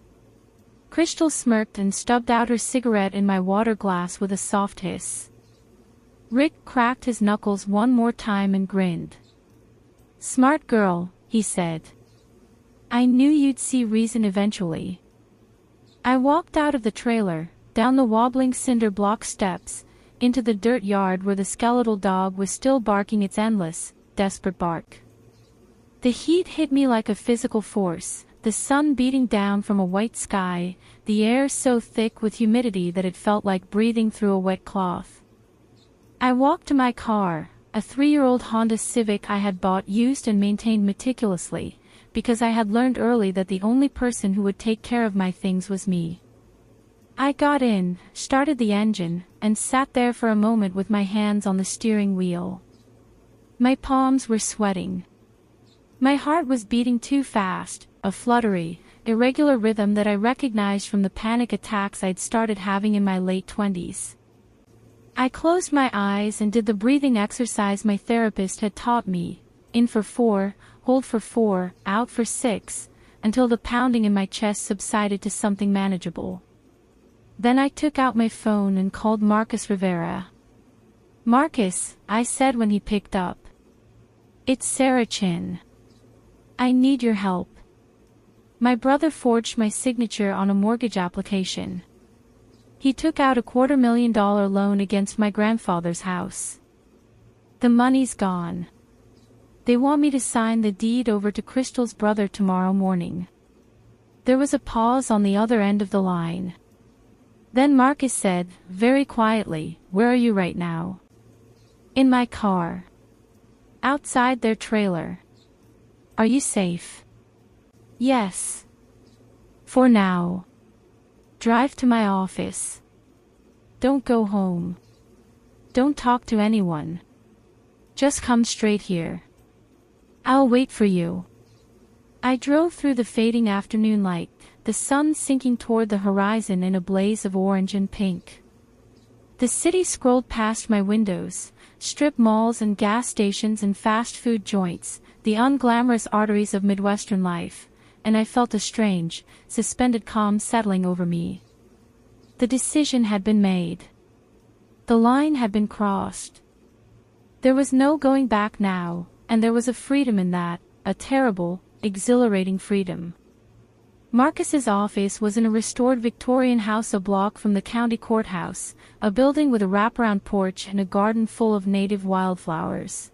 Crystal smirked and stubbed out her cigarette in my water glass with a soft hiss. Rick cracked his knuckles one more time and grinned. "Smart girl," he said. "I knew you'd see reason eventually." I walked out of the trailer, down the wobbling cinder block steps, into the dirt yard where the skeletal dog was still barking its endless, desperate bark. The heat hit me like a physical force, the sun beating down from a white sky, the air so thick with humidity that it felt like breathing through a wet cloth. I walked to my car, a 3-year-old Honda Civic I had bought used and maintained meticulously, because I had learned early that the only person who would take care of my things was me. I got in, started the engine, and sat there for a moment with my hands on the steering wheel. My palms were sweating. My heart was beating too fast, a fluttery, irregular rhythm that I recognized from the panic attacks I'd started having in my late 20s. I closed my eyes and did the breathing exercise my therapist had taught me, in for 4, hold for 4, out for 6, until the pounding in my chest subsided to something manageable. Then I took out my phone and called Marcus Rivera. "Marcus," I said when he picked up. "It's Sarah Chin. I need your help. My brother forged my signature on a mortgage application. He took out a $250,000 loan against my grandfather's house. The money's gone. They want me to sign the deed over to Crystal's brother tomorrow morning." There was a pause on the other end of the line. Then Marcus said, very quietly, "Where are you right now?" "In my car. Outside their trailer." "Are you safe?" "Yes. For now. Drive to my office. Don't go home. Don't talk to anyone. Just come straight here. I'll wait for you." I drove through the fading afternoon light, the sun sinking toward the horizon in a blaze of orange and pink. The city scrolled past my windows, strip malls and gas stations and fast food joints, the unglamorous arteries of Midwestern life, and I felt a strange, suspended calm settling over me. The decision had been made. The line had been crossed. There was no going back now, and there was a freedom in that, a terrible, exhilarating freedom. Marcus's office was in a restored Victorian house a block from the county courthouse, a building with a wraparound porch and a garden full of native wildflowers.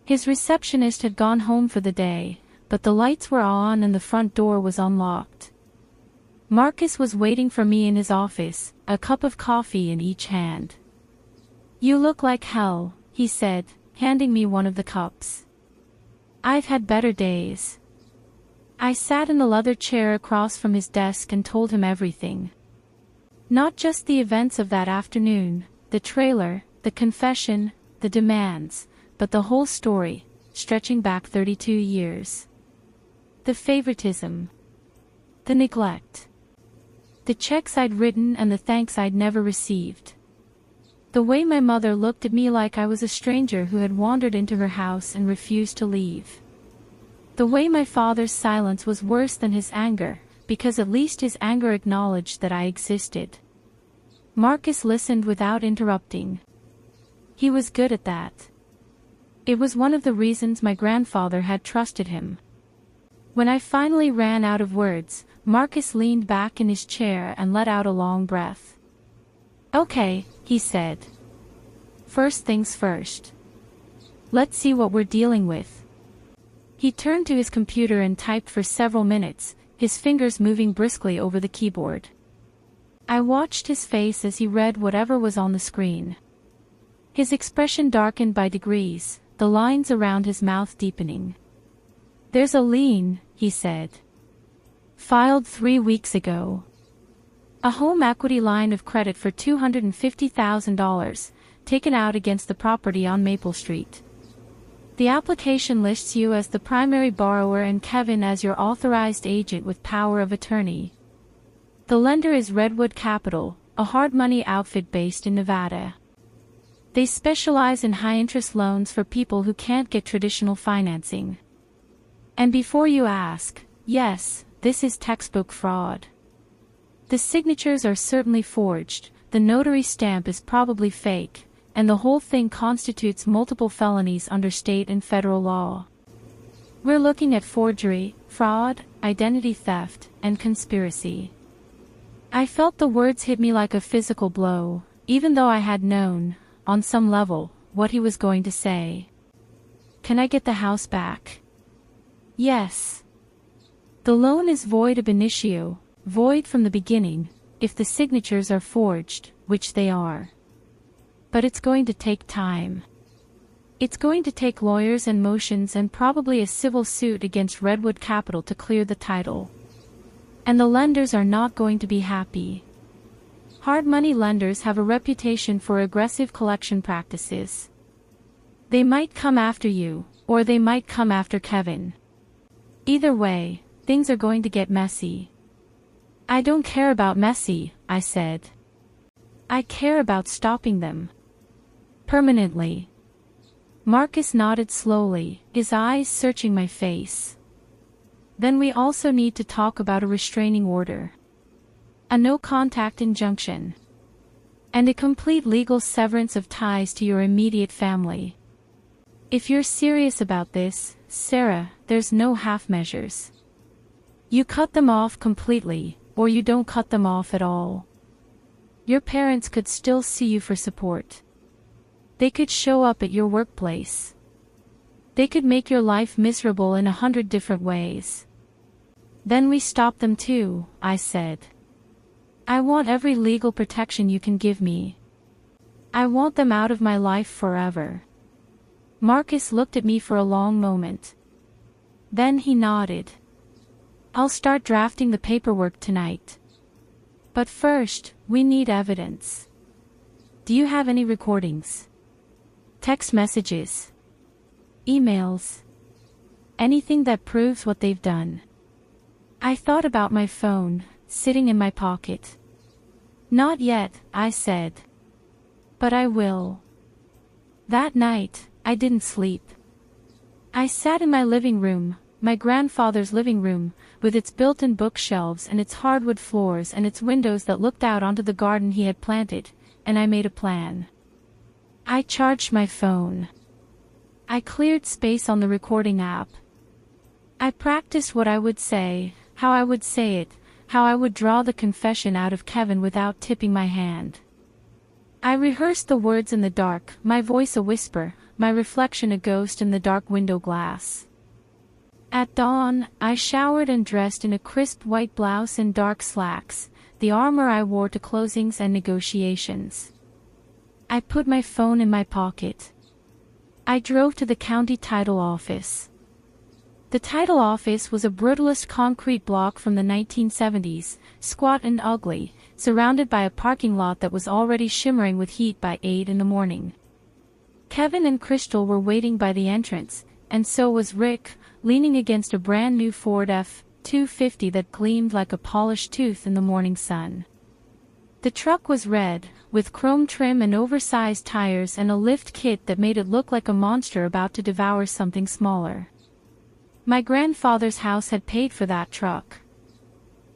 His receptionist had gone home for the day, but the lights were on and the front door was unlocked. Marcus was waiting for me in his office, a cup of coffee in each hand. "You look like hell," he said, handing me one of the cups. "I've had better days." I sat in the leather chair across from his desk and told him everything. Not just the events of that afternoon, the trailer, the confession, the demands, but the whole story, stretching back 32 years. The favoritism. The neglect. The checks I'd written and the thanks I'd never received. The way my mother looked at me like I was a stranger who had wandered into her house and refused to leave. The way my father's silence was worse than his anger, because at least his anger acknowledged that I existed. Marcus listened without interrupting. He was good at that. It was one of the reasons my grandfather had trusted him. When I finally ran out of words, Marcus leaned back in his chair and let out a long breath. "Okay," he said. "First things first. Let's see what we're dealing with." He turned to his computer and typed for several minutes, his fingers moving briskly over the keyboard. I watched his face as he read whatever was on the screen. His expression darkened by degrees, the lines around his mouth deepening. "There's a lien," he said. "Filed 3 weeks ago. A home equity line of credit for $250,000, taken out against the property on Maple Street. The application lists you as the primary borrower and Kevin as your authorized agent with power of attorney. The lender is Redwood Capital, a hard money outfit based in Nevada. They specialize in high-interest loans for people who can't get traditional financing. And before you ask, yes, this is textbook fraud. The signatures are certainly forged, the notary stamp is probably fake, and the whole thing constitutes multiple felonies under state and federal law. We're looking at forgery, fraud, identity theft, and conspiracy. I felt the words hit me like a physical blow, even though I had known, on some level, what he was going to say. Can I get the house back? Yes. The loan is void ab initio, void from the beginning, if the signatures are forged, which they are. But it's going to take time. It's going to take lawyers and motions and probably a civil suit against Redwood Capital to clear the title. And the lenders are not going to be happy. Hard money lenders have a reputation for aggressive collection practices. They might come after you, or they might come after Kevin. Either way, things are going to get messy. I don't care about messy, I said. I care about stopping them. Permanently. Marcus nodded slowly, his eyes searching my face. Then we also need to talk about a restraining order. A no-contact injunction. And a complete legal severance of ties to your immediate family. If you're serious about this, Sarah, there's no half measures. You cut them off completely, or you don't cut them off at all. Your parents could still sue you for support. They could show up at your workplace. They could make your life miserable in 100 different ways. Then we stop them too, I said. I want every legal protection you can give me. I want them out of my life forever. Marcus looked at me for a long moment. Then he nodded. I'll start drafting the paperwork tonight. But first, we need evidence. Do you have any recordings? Text messages? Emails? Anything that proves what they've done? I thought about my phone, sitting in my pocket. Not yet, I said. But I will. That night, I didn't sleep. I sat in my living room, my grandfather's living room, with its built-in bookshelves and its hardwood floors and its windows that looked out onto the garden he had planted, and I made a plan. I charged my phone. I cleared space on the recording app. I practiced what I would say, how I would say it, how I would draw the confession out of Kevin without tipping my hand. I rehearsed the words in the dark, my voice a whisper, my reflection a ghost in the dark window glass. At dawn, I showered and dressed in a crisp white blouse and dark slacks, the armor I wore to closings and negotiations. I put my phone in my pocket. I drove to the county title office. The title office was a brutalist concrete block from the 1970s, squat and ugly, surrounded by a parking lot that was already shimmering with heat by 8 in the morning. Kevin and Crystal were waiting by the entrance, and so was Rick, leaning against a brand new Ford F-250 that gleamed like a polished tooth in the morning sun. The truck was red, with chrome trim and oversized tires and a lift kit that made it look like a monster about to devour something smaller. My grandfather's house had paid for that truck.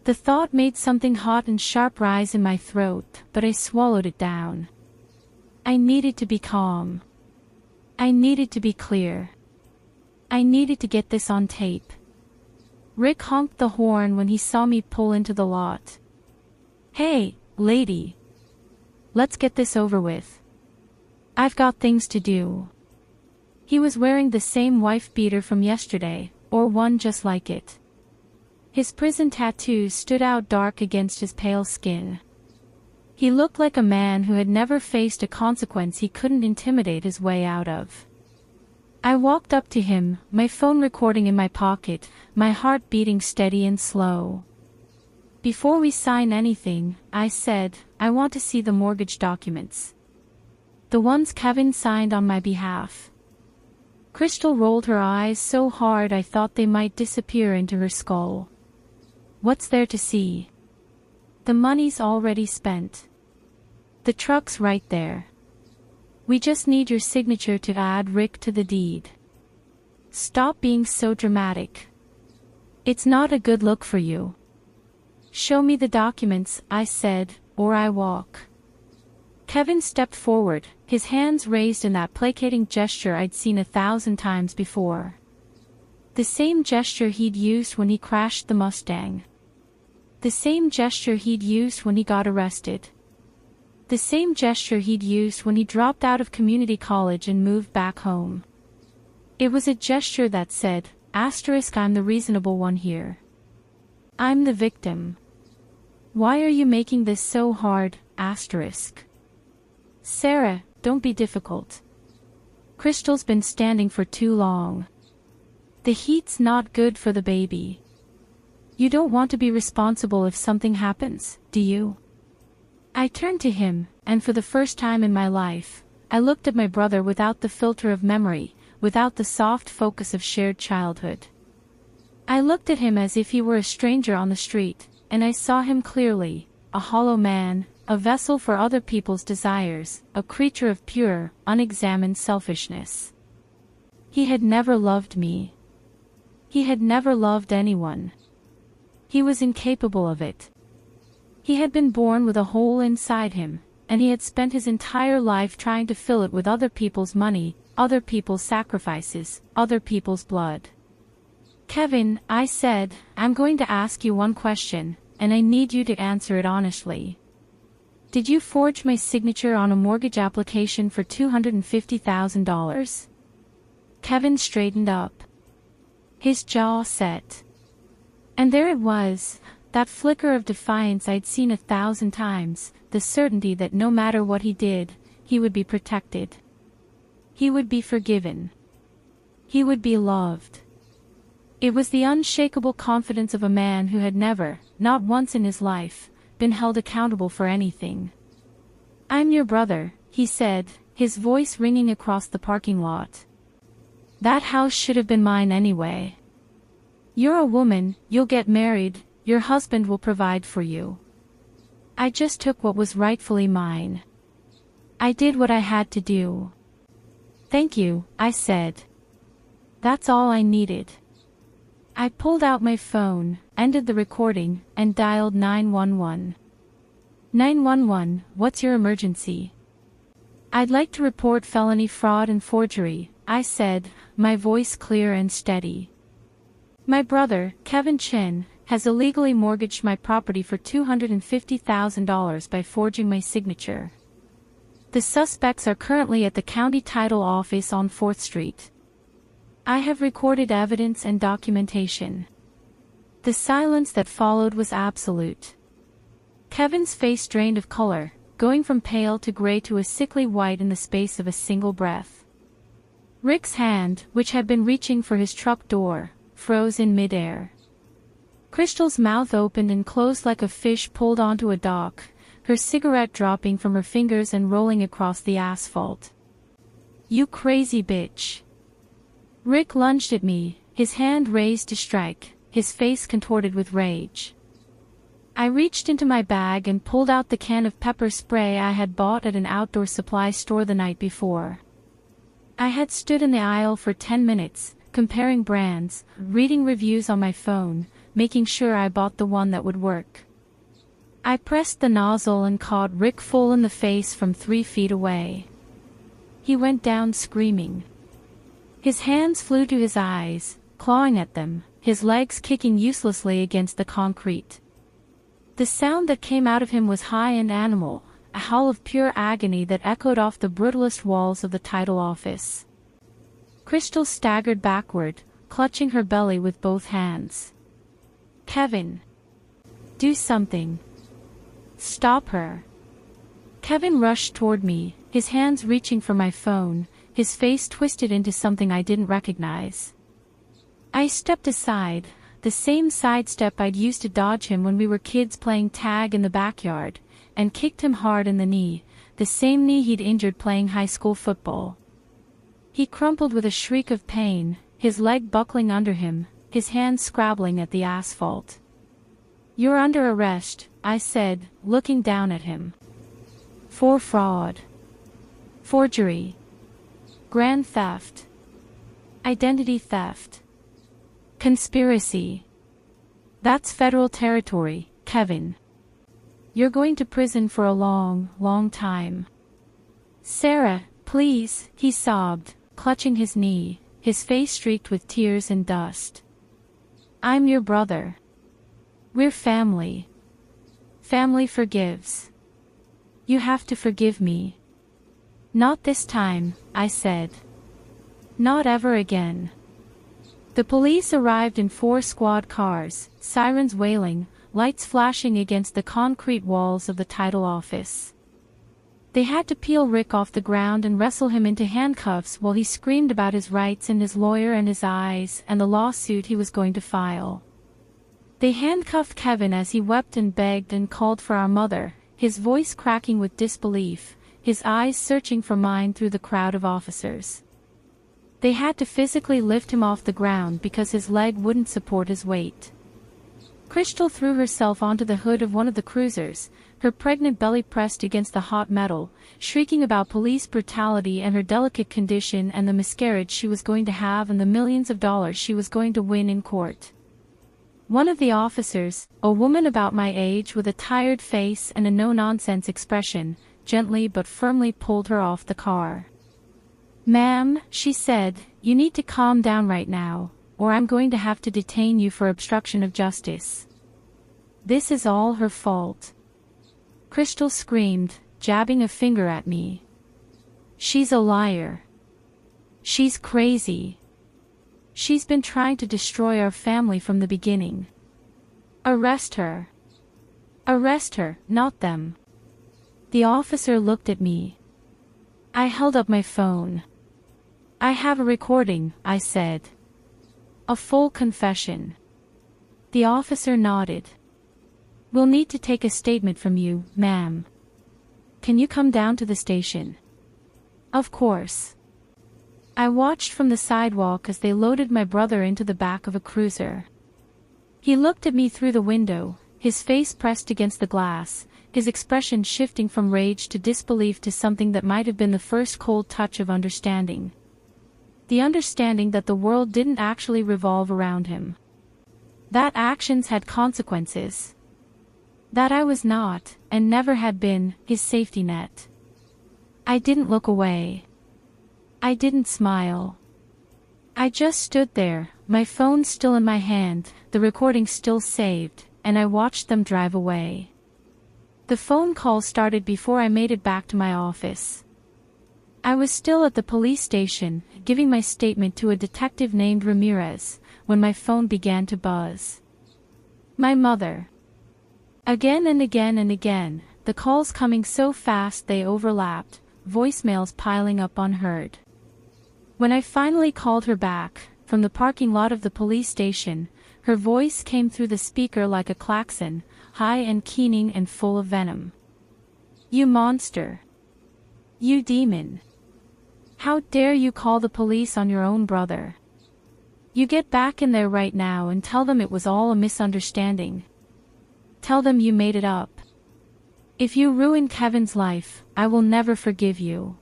The thought made something hot and sharp rise in my throat, but I swallowed it down. I needed to be calm. I needed to be clear. I needed to get this on tape. Rick honked the horn when he saw me pull into the lot. Hey, lady. Let's get this over with. I've got things to do. He was wearing the same wife beater from yesterday, or one just like it. His prison tattoos stood out dark against his pale skin. He looked like a man who had never faced a consequence he couldn't intimidate his way out of. I walked up to him, my phone recording in my pocket, my heart beating steady and slow. Before we sign anything, I said, I want to see the mortgage documents. The ones Kevin signed on my behalf. Crystal rolled her eyes so hard I thought they might disappear into her skull. What's there to see? The money's already spent. The truck's right there. We just need your signature to add Rick to the deed. Stop being so dramatic. It's not a good look for you. Show me the documents, I said, or I walk. Kevin stepped forward, his hands raised in that placating gesture I'd seen 1,000 times before. The same gesture he'd used when he crashed the Mustang. The same gesture he'd used when he got arrested. The same gesture he'd used when he dropped out of community college and moved back home. It was a gesture that said, I'm the reasonable one here. I'm the victim. Why are you making this so hard, ? Sarah, don't be difficult. Crystal's been standing for too long. The heat's not good for the baby. You don't want to be responsible if something happens, do you? I turned to him, and for the first time in my life, I looked at my brother without the filter of memory, without the soft focus of shared childhood. I looked at him as if he were a stranger on the street, and I saw him clearly, a hollow man, a vessel for other people's desires, a creature of pure, unexamined selfishness. He had never loved me. He had never loved anyone. He was incapable of it. He had been born with a hole inside him, and he had spent his entire life trying to fill it with other people's money, other people's sacrifices, other people's blood. Kevin, I said, I'm going to ask you one question, and I need you to answer it honestly. Did you forge my signature on a mortgage application for $250,000? Kevin straightened up. His jaw set. And there it was, that flicker of defiance I'd seen 1,000 times, the certainty that no matter what he did, he would be protected. He would be forgiven. He would be loved. It was the unshakable confidence of a man who had never, not once in his life, been held accountable for anything. I'm your brother, he said, his voice ringing across the parking lot. That house should have been mine anyway. You're a woman, you'll get married, your husband will provide for you. I just took what was rightfully mine. I did what I had to do. Thank you, I said. That's all I needed. I pulled out my phone, ended the recording, and dialed 911. 911, what's your emergency? I'd like to report felony fraud and forgery, I said, my voice clear and steady. My brother, Kevin Chin, has illegally mortgaged my property for $250,000 by forging my signature. The suspects are currently at the county title office on 4th Street. I have recorded evidence and documentation. The silence that followed was absolute. Kevin's face drained of color, going from pale to gray to a sickly white in the space of a single breath. Rick's hand, which had been reaching for his truck door, froze in midair. Crystal's mouth opened and closed like a fish pulled onto a dock, her cigarette dropping from her fingers and rolling across the asphalt. You crazy bitch. Rick lunged at me, his hand raised to strike, his face contorted with rage. I reached into my bag and pulled out the can of pepper spray I had bought at an outdoor supply store the night before. I had stood in the aisle for 10 minutes, comparing brands, reading reviews on my phone, making sure I bought the one that would work. I pressed the nozzle and caught Rick full in the face from 3 feet away. He went down screaming. His hands flew to his eyes, clawing at them, his legs kicking uselessly against the concrete. The sound that came out of him was high and animal, a howl of pure agony that echoed off the brutalist walls of the title office. Crystal staggered backward, clutching her belly with both hands. Kevin. Do something. Stop her. Kevin rushed toward me, his hands reaching for my phone, his face twisted into something I didn't recognize. I stepped aside, the same sidestep I'd used to dodge him when we were kids playing tag in the backyard, and kicked him hard in the knee, the same knee he'd injured playing high school football. He crumpled with a shriek of pain, his leg buckling under him, his hand scrabbling at the asphalt. You're under arrest, I said, looking down at him. For fraud. forgery, grand theft, identity theft, conspiracy. That's federal territory, Kevin. You're going to prison for a long, long time. Sarah, please, he sobbed, clutching his knee, his face streaked with tears and dust. I'm your brother. We're family. Family forgives. You have to forgive me. Not this time, I said. Not ever again. The police arrived in 4 squad cars, sirens wailing, lights flashing against the concrete walls of the title office. They had to peel Rick off the ground and wrestle him into handcuffs while he screamed about his rights and his lawyer and his eyes and the lawsuit he was going to file. They handcuffed Kevin as he wept and begged and called for our mother, his voice cracking with disbelief, his eyes searching for mine through the crowd of officers. They had to physically lift him off the ground because his leg wouldn't support his weight. Crystal threw herself onto the hood of one of the cruisers, her pregnant belly pressed against the hot metal, shrieking about police brutality and her delicate condition and the miscarriage she was going to have and the millions of dollars she was going to win in court. One of the officers, a woman about my age with a tired face and a no-nonsense expression, gently but firmly pulled her off the car. "Ma'am," she said, "you need to calm down right now, or I'm going to have to detain you for obstruction of justice. This is all her fault." Crystal screamed, jabbing a finger at me. "She's a liar. She's crazy. She's been trying to destroy our family from the beginning. Arrest her. Arrest her, not them." The officer looked at me. I held up my phone. "I have a recording," I said. "A full confession." The officer nodded. "We'll need to take a statement from you, ma'am. Can you come down to the station?" "Of course." I watched from the sidewalk as they loaded my brother into the back of a cruiser. He looked at me through the window, his face pressed against the glass, his expression shifting from rage to disbelief to something that might have been the first cold touch of understanding. The understanding that the world didn't actually revolve around him. That actions had consequences. That I was not, and never had been, his safety net. I didn't look away. I didn't smile. I just stood there, my phone still in my hand, the recording still saved, and I watched them drive away. The phone call started before I made it back to my office. I was still at the police station, giving my statement to a detective named Ramirez, when my phone began to buzz. My mother. Again and again and again, the calls coming so fast they overlapped, voicemails piling up unheard. When I finally called her back, from the parking lot of the police station, her voice came through the speaker like a klaxon, high and keening and full of venom. "You monster. You demon. How dare you call the police on your own brother? You get back in there right now and tell them it was all a misunderstanding. Tell them you made it up. If you ruin Kevin's life, I will never forgive you.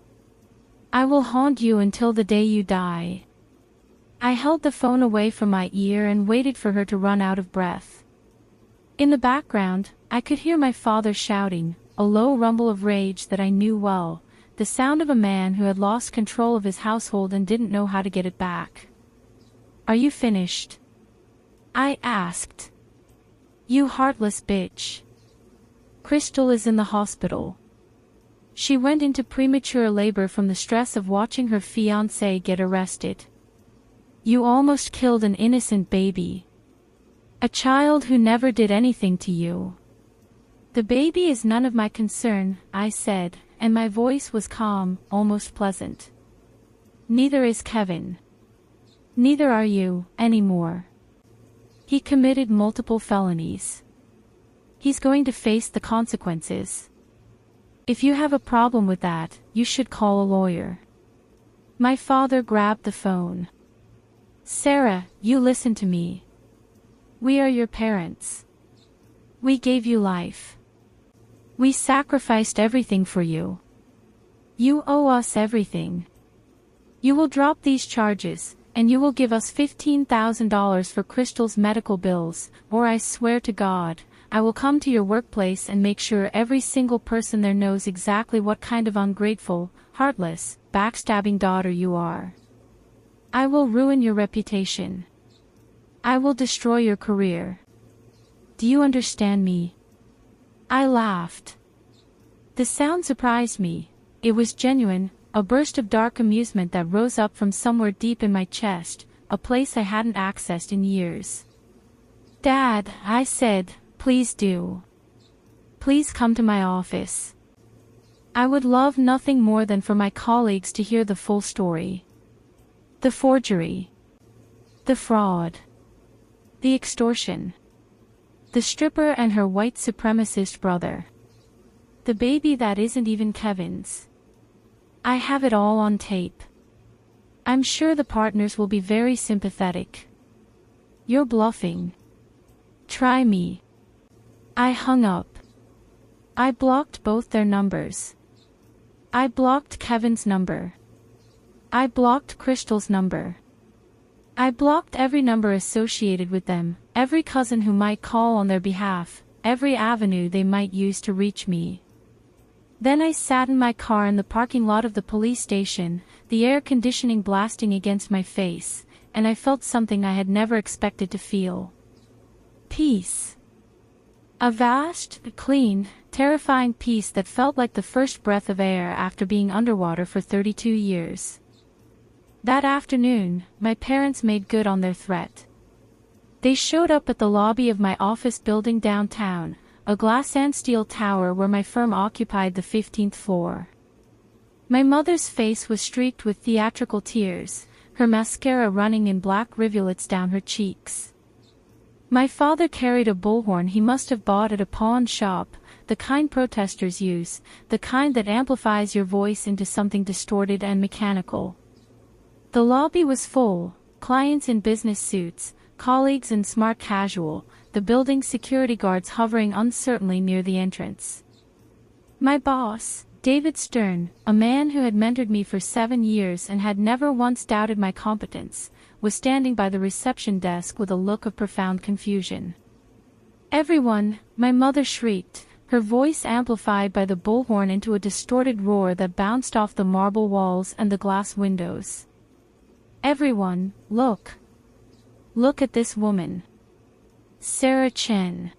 I will haunt you until the day you die." I held the phone away from my ear and waited for her to run out of breath. In the background, I could hear my father shouting, a low rumble of rage that I knew well, the sound of a man who had lost control of his household and didn't know how to get it back. "Are you finished?" I asked. "You heartless bitch. Crystal is in the hospital. She went into premature labor from the stress of watching her fiancé get arrested. You almost killed an innocent baby. A child who never did anything to you." "The baby is none of my concern," I said, and my voice was calm, almost pleasant. "Neither is Kevin. Neither are you, anymore. He committed multiple felonies. He's going to face the consequences. If you have a problem with that, you should call a lawyer." My father grabbed the phone. "Sarah, you listen to me. We are your parents. We gave you life. We sacrificed everything for you. You owe us everything. You will drop these charges, and you will give us $15,000 for Crystal's medical bills, or I swear to God, I will come to your workplace and make sure every single person there knows exactly what kind of ungrateful, heartless, backstabbing daughter you are. I will ruin your reputation. I will destroy your career. Do you understand me? I laughed. The sound surprised me. It was genuine, a burst of dark amusement that rose up from somewhere deep in my chest, a place I hadn't accessed in years. Dad, I said, please do. Please come to my office. I would love nothing more than for my colleagues to hear the full story. The forgery. The fraud. The extortion. The stripper and her white supremacist brother. The baby that isn't even Kevin's. I have it all on tape. I'm sure the partners will be very sympathetic. You're bluffing. Try me. I hung up. I blocked both their numbers. I blocked Kevin's number. I blocked Crystal's number. I blocked every number associated with them, every cousin who might call on their behalf, every avenue they might use to reach me. Then I sat in my car in the parking lot of the police station, the air conditioning blasting against my face, and I felt something I had never expected to feel. Peace. A vast, clean, terrifying peace that felt like the first breath of air after being underwater for 32 years. That afternoon, my parents made good on their threat. They showed up at the lobby of my office building downtown, a glass and steel tower where my firm occupied the 15th floor. My mother's face was streaked with theatrical tears, her mascara running in black rivulets down her cheeks. My father carried a bullhorn he must have bought at a pawn shop, the kind protesters use, the kind that amplifies your voice into something distorted and mechanical. The lobby was full, clients in business suits, colleagues in smart casual, the building's security guards hovering uncertainly near the entrance. My boss, David Stern, a man who had mentored me for 7 years and had never once doubted my competence, was standing by the reception desk with a look of profound confusion. Everyone, my mother shrieked, her voice amplified by the bullhorn into a distorted roar that bounced off the marble walls and the glass windows. Everyone, look. Look at this woman. Sarah Chen.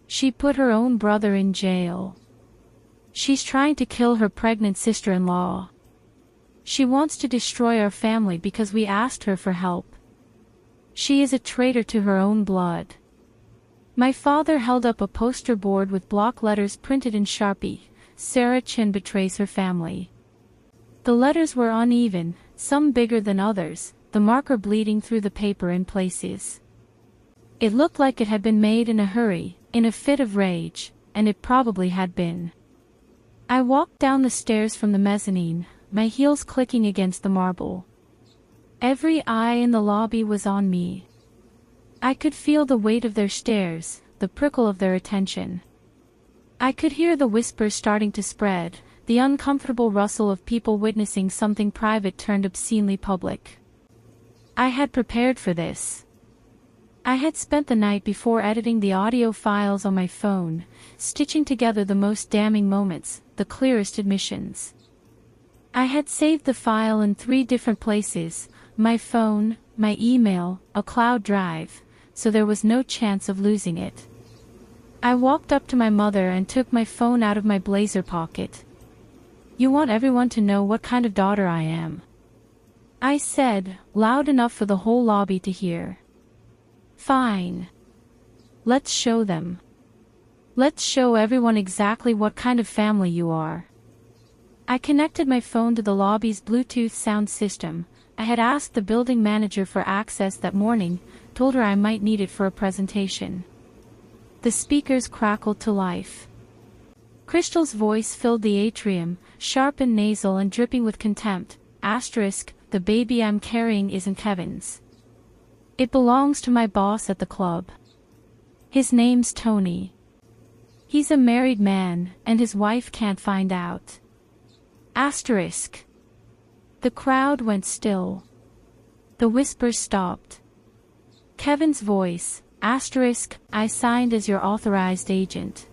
She put her own brother in jail. She's trying to kill her pregnant sister-in-law. She wants to destroy our family because we asked her for help. She is a traitor to her own blood. My father held up a poster board with block letters printed in Sharpie. Sarah Chen betrays her family. The letters were uneven, some bigger than others, the marker bleeding through the paper in places. It looked like it had been made in a hurry, in a fit of rage, and it probably had been. I walked down the stairs from the mezzanine, my heels clicking against the marble. Every eye in the lobby was on me. I could feel the weight of their stares, the prickle of their attention. I could hear the whispers starting to spread, the uncomfortable rustle of people witnessing something private turned obscenely public. I had prepared for this. I had spent the night before editing the audio files on my phone, stitching together the most damning moments, the clearest admissions. I had saved the file in 3 different places, my phone, my email, a cloud drive, so there was no chance of losing it. I walked up to my mother and took my phone out of my blazer pocket. You want everyone to know what kind of daughter I am, I said, loud enough for the whole lobby to hear. Fine. Let's show them. Let's show everyone exactly what kind of family you are. I connected my phone to the lobby's Bluetooth sound system. I had asked the building manager for access that morning, told her I might need it for a presentation. The speakers crackled to life. Crystal's voice filled the atrium, sharp and nasal and dripping with contempt. Asterisk, the baby I'm carrying isn't Kevin's. It belongs to my boss at the club. His name's Tony. He's a married man, and his wife can't find out. Asterisk. The crowd went still. The whispers stopped. Kevin's voice, asterisk, I signed as your authorized agent.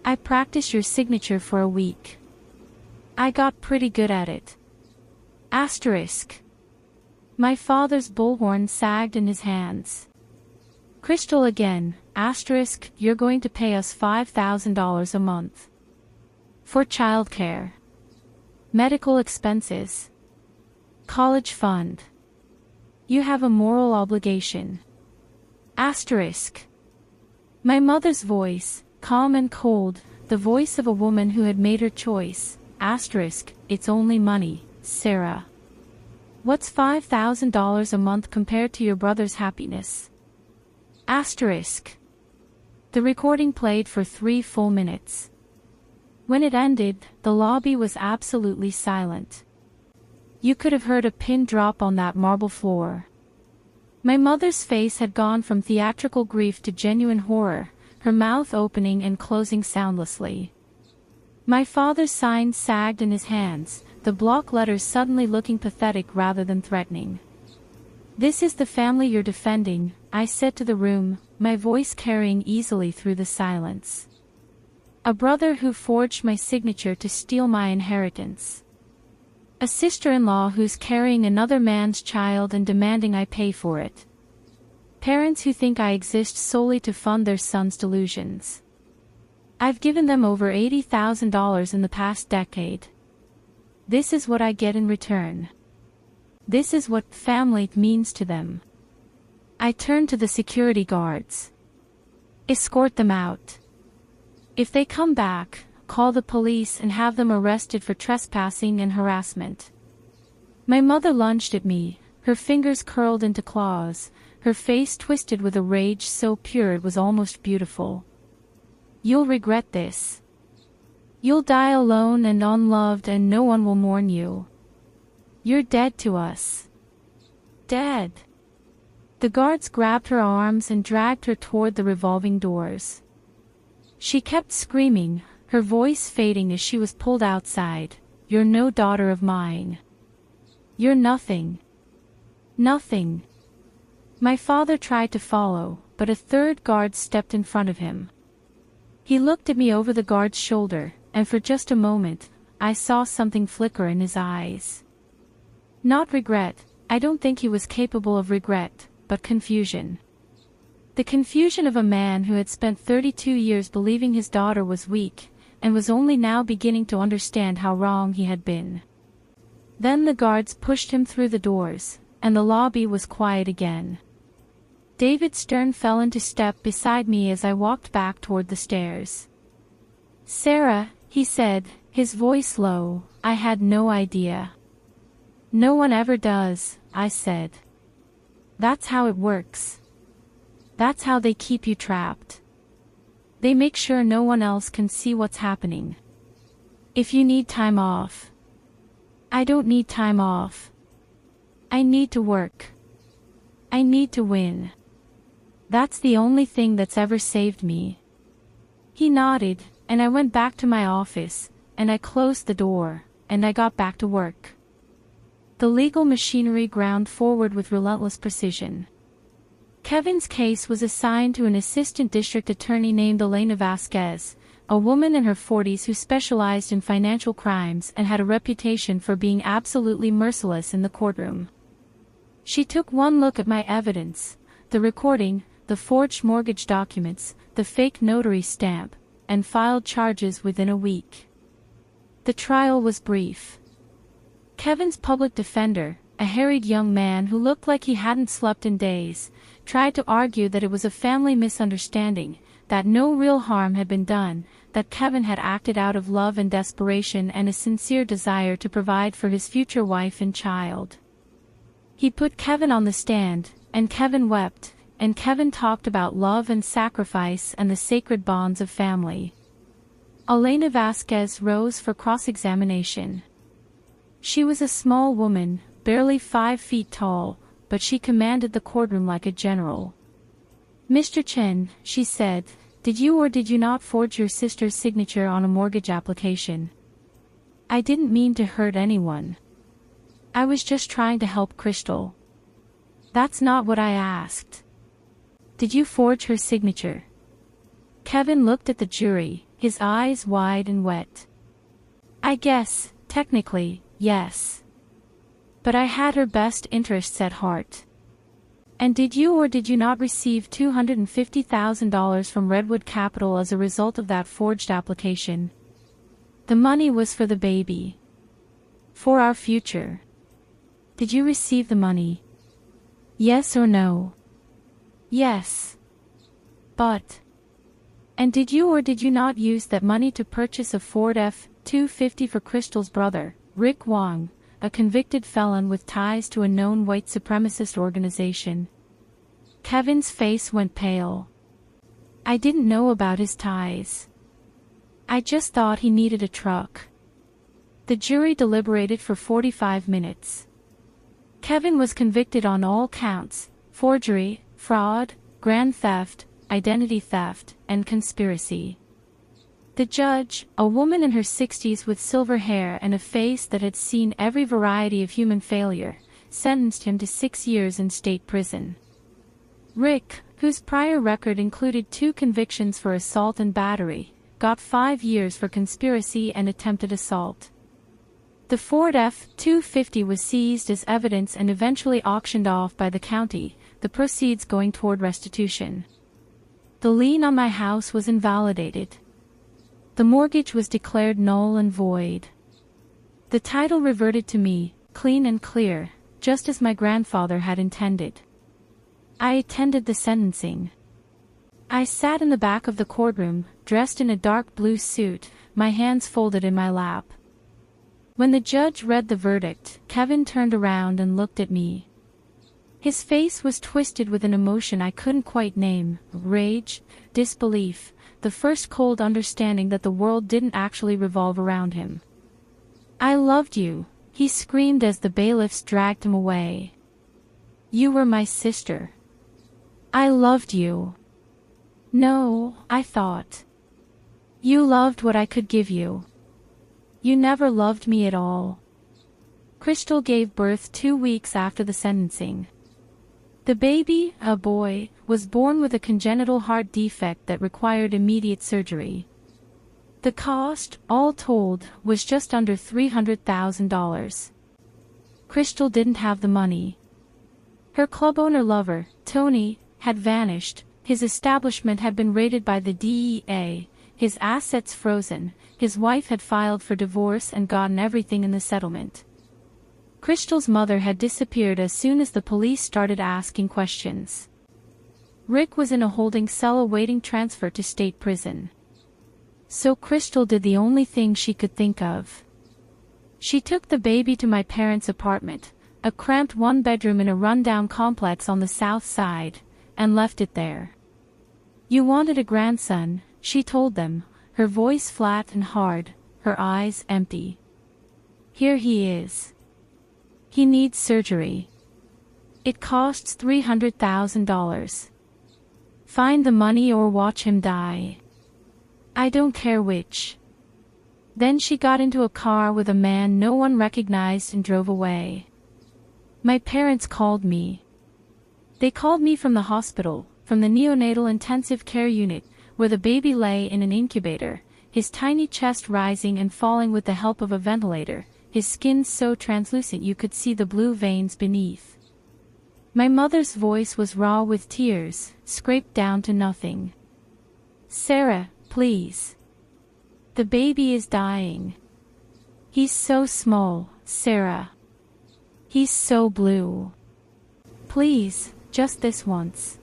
I practiced your signature for a week. I got pretty good at it. Asterisk. My father's bullhorn sagged in his hands. Crystal again, asterisk, you're going to pay us $5,000 a month. For childcare. Medical expenses. College fund. You have a moral obligation. Asterisk. My mother's voice, calm and cold, the voice of a woman who had made her choice. Asterisk, it's only money, Sarah. What's $5,000 a month compared to your brother's happiness? Asterisk. The recording played for 3 full minutes. When it ended, the lobby was absolutely silent. You could have heard a pin drop on that marble floor. My mother's face had gone from theatrical grief to genuine horror, her mouth opening and closing soundlessly. My father's sign sagged in his hands, the block letters suddenly looking pathetic rather than threatening. This is the family you're defending, I said to the room, my voice carrying easily through the silence. A brother who forged my signature to steal my inheritance. A sister-in-law who's carrying another man's child and demanding I pay for it. Parents who think I exist solely to fund their sons' delusions. I've given them over $80,000 in the past decade. This is what I get in return. This is what family means to them. I turn to the security guards. Escort them out. If they come back, call the police and have them arrested for trespassing and harassment. My mother lunged at me, her fingers curled into claws, her face twisted with a rage so pure it was almost beautiful. You'll regret this. You'll die alone and unloved and no one will mourn you. You're dead to us. Dead. The guards grabbed her arms and dragged her toward the revolving doors. She kept screaming, her voice fading as she was pulled outside. You're no daughter of mine. You're nothing. Nothing. My father tried to follow, but a third guard stepped in front of him. He looked at me over the guard's shoulder, and for just a moment, I saw something flicker in his eyes. Not regret, I don't think he was capable of regret, but confusion. The confusion of a man who had spent 32 years believing his daughter was weak, and was only now beginning to understand how wrong he had been. Then the guards pushed him through the doors, and the lobby was quiet again. David Stern fell into step beside me as I walked back toward the stairs. Sarah, he said, his voice low, I had no idea. No one ever does, I said. That's how it works. That's how they keep you trapped. They make sure no one else can see what's happening. If you need time off. I don't need time off. I need to work. I need to win. That's the only thing that's ever saved me. He nodded, and I went back to my office, and I closed the door, and I got back to work. The legal machinery ground forward with relentless precision. Kevin's case was assigned to an assistant district attorney named 𝐒𝐓𝐿𝐿𝐓 𝐒𝐿𝐓, a woman in her 40s who specialized in financial crimes and had a reputation for being absolutely merciless in the courtroom. She took one look at my evidence, the recording, the forged mortgage documents, the fake notary stamp, and filed charges within a week. The trial was brief. Kevin's public defender, a harried young man who looked like he hadn't slept in days, tried to argue that it was a family misunderstanding, that no real harm had been done, that Kevin had acted out of love and desperation and a sincere desire to provide for his future wife and child. He put Kevin on the stand, and Kevin wept, and Kevin talked about love and sacrifice and the sacred bonds of family. 𝐒𝐓𝐿𝐓 𝐒𝐿𝐓 rose for cross-examination. She was a small woman, barely 5 feet tall, but she commanded the courtroom like a general. Mr. Chen, she said, did you or did you not forge your sister's signature on a mortgage application? I didn't mean to hurt anyone. I was just trying to help Crystal. That's not what I asked. Did you forge her signature? Kevin looked at the jury, his eyes wide and wet. I guess, technically, yes. But I had her best interests at heart. And did you or did you not receive $250,000 from Redwood Capital as a result of that forged application? The money was for the baby. For our future. Did you receive the money? Yes or no? Yes. But. And did you or did you not use that money to purchase a Ford F-250 for Crystal's brother, Rick Wong, a convicted felon with ties to a known white supremacist organization? Kevin's face went pale. I didn't know about his ties. I just thought he needed a truck. The jury deliberated for 45 minutes. Kevin was convicted on all counts: forgery, fraud, grand theft, identity theft, and conspiracy. The judge, a woman in her 60s with silver hair and a face that had seen every variety of human failure, sentenced him to 6 years in state prison. Rick, whose prior record included 2 convictions for assault and battery, got 5 years for conspiracy and attempted assault. The Ford F-250 was seized as evidence and eventually auctioned off by the county, the proceeds going toward restitution. The lien on my house was invalidated. The mortgage was declared null and void. The title reverted to me, clean and clear, just as my grandfather had intended. I attended the sentencing. I sat in the back of the courtroom, dressed in a dark blue suit, my hands folded in my lap. When the judge read the verdict, Kevin turned around and looked at me. His face was twisted with an emotion I couldn't quite name: rage, disbelief, the first cold understanding that the world didn't actually revolve around him. I loved you, he screamed as the bailiffs dragged him away. You were my sister. I loved you. No, I thought. You loved what I could give you. You never loved me at all. Crystal gave birth 2 weeks after the sentencing. The baby, a boy, was born with a congenital heart defect that required immediate surgery. The cost, all told, was just under $300,000. Crystal didn't have the money. Her club owner lover, Tony, had vanished, his establishment had been raided by the DEA, his assets frozen, his wife had filed for divorce and gotten everything in the settlement. Crystal's mother had disappeared as soon as the police started asking questions. Rick was in a holding cell awaiting transfer to state prison. So Crystal did the only thing she could think of. She took the baby to my parents' apartment, a cramped 1-bedroom in a rundown complex on the south side, and left it there. You wanted a grandson, she told them, her voice flat and hard, her eyes empty. Here he is. He needs surgery. It costs $300,000. Find the money or watch him die. I don't care which. Then she got into a car with a man no one recognized and drove away. My parents called me. They called me from the hospital, from the neonatal intensive care unit, where the baby lay in an incubator, his tiny chest rising and falling with the help of a ventilator, his skin so translucent you could see the blue veins beneath. My mother's voice was raw with tears, scraped down to nothing. Sarah, please. The baby is dying. He's so small, Sarah. He's so blue. Please, just this once.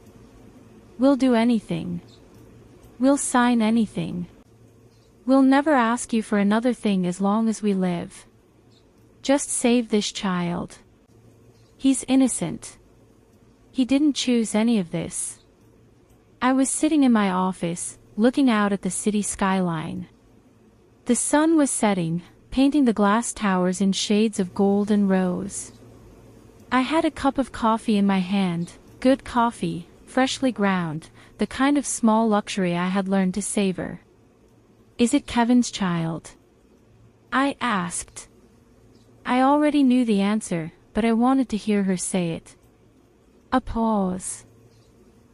We'll do anything. We'll sign anything. We'll never ask you for another thing as long as we live. Just save this child. He's innocent. He didn't choose any of this. I was sitting in my office, looking out at the city skyline. The sun was setting, painting the glass towers in shades of gold and rose. I had a cup of coffee in my hand, good coffee, freshly ground, the kind of small luxury I had learned to savor. Is it Kevin's child? I asked. I already knew the answer, but I wanted to hear her say it. A pause.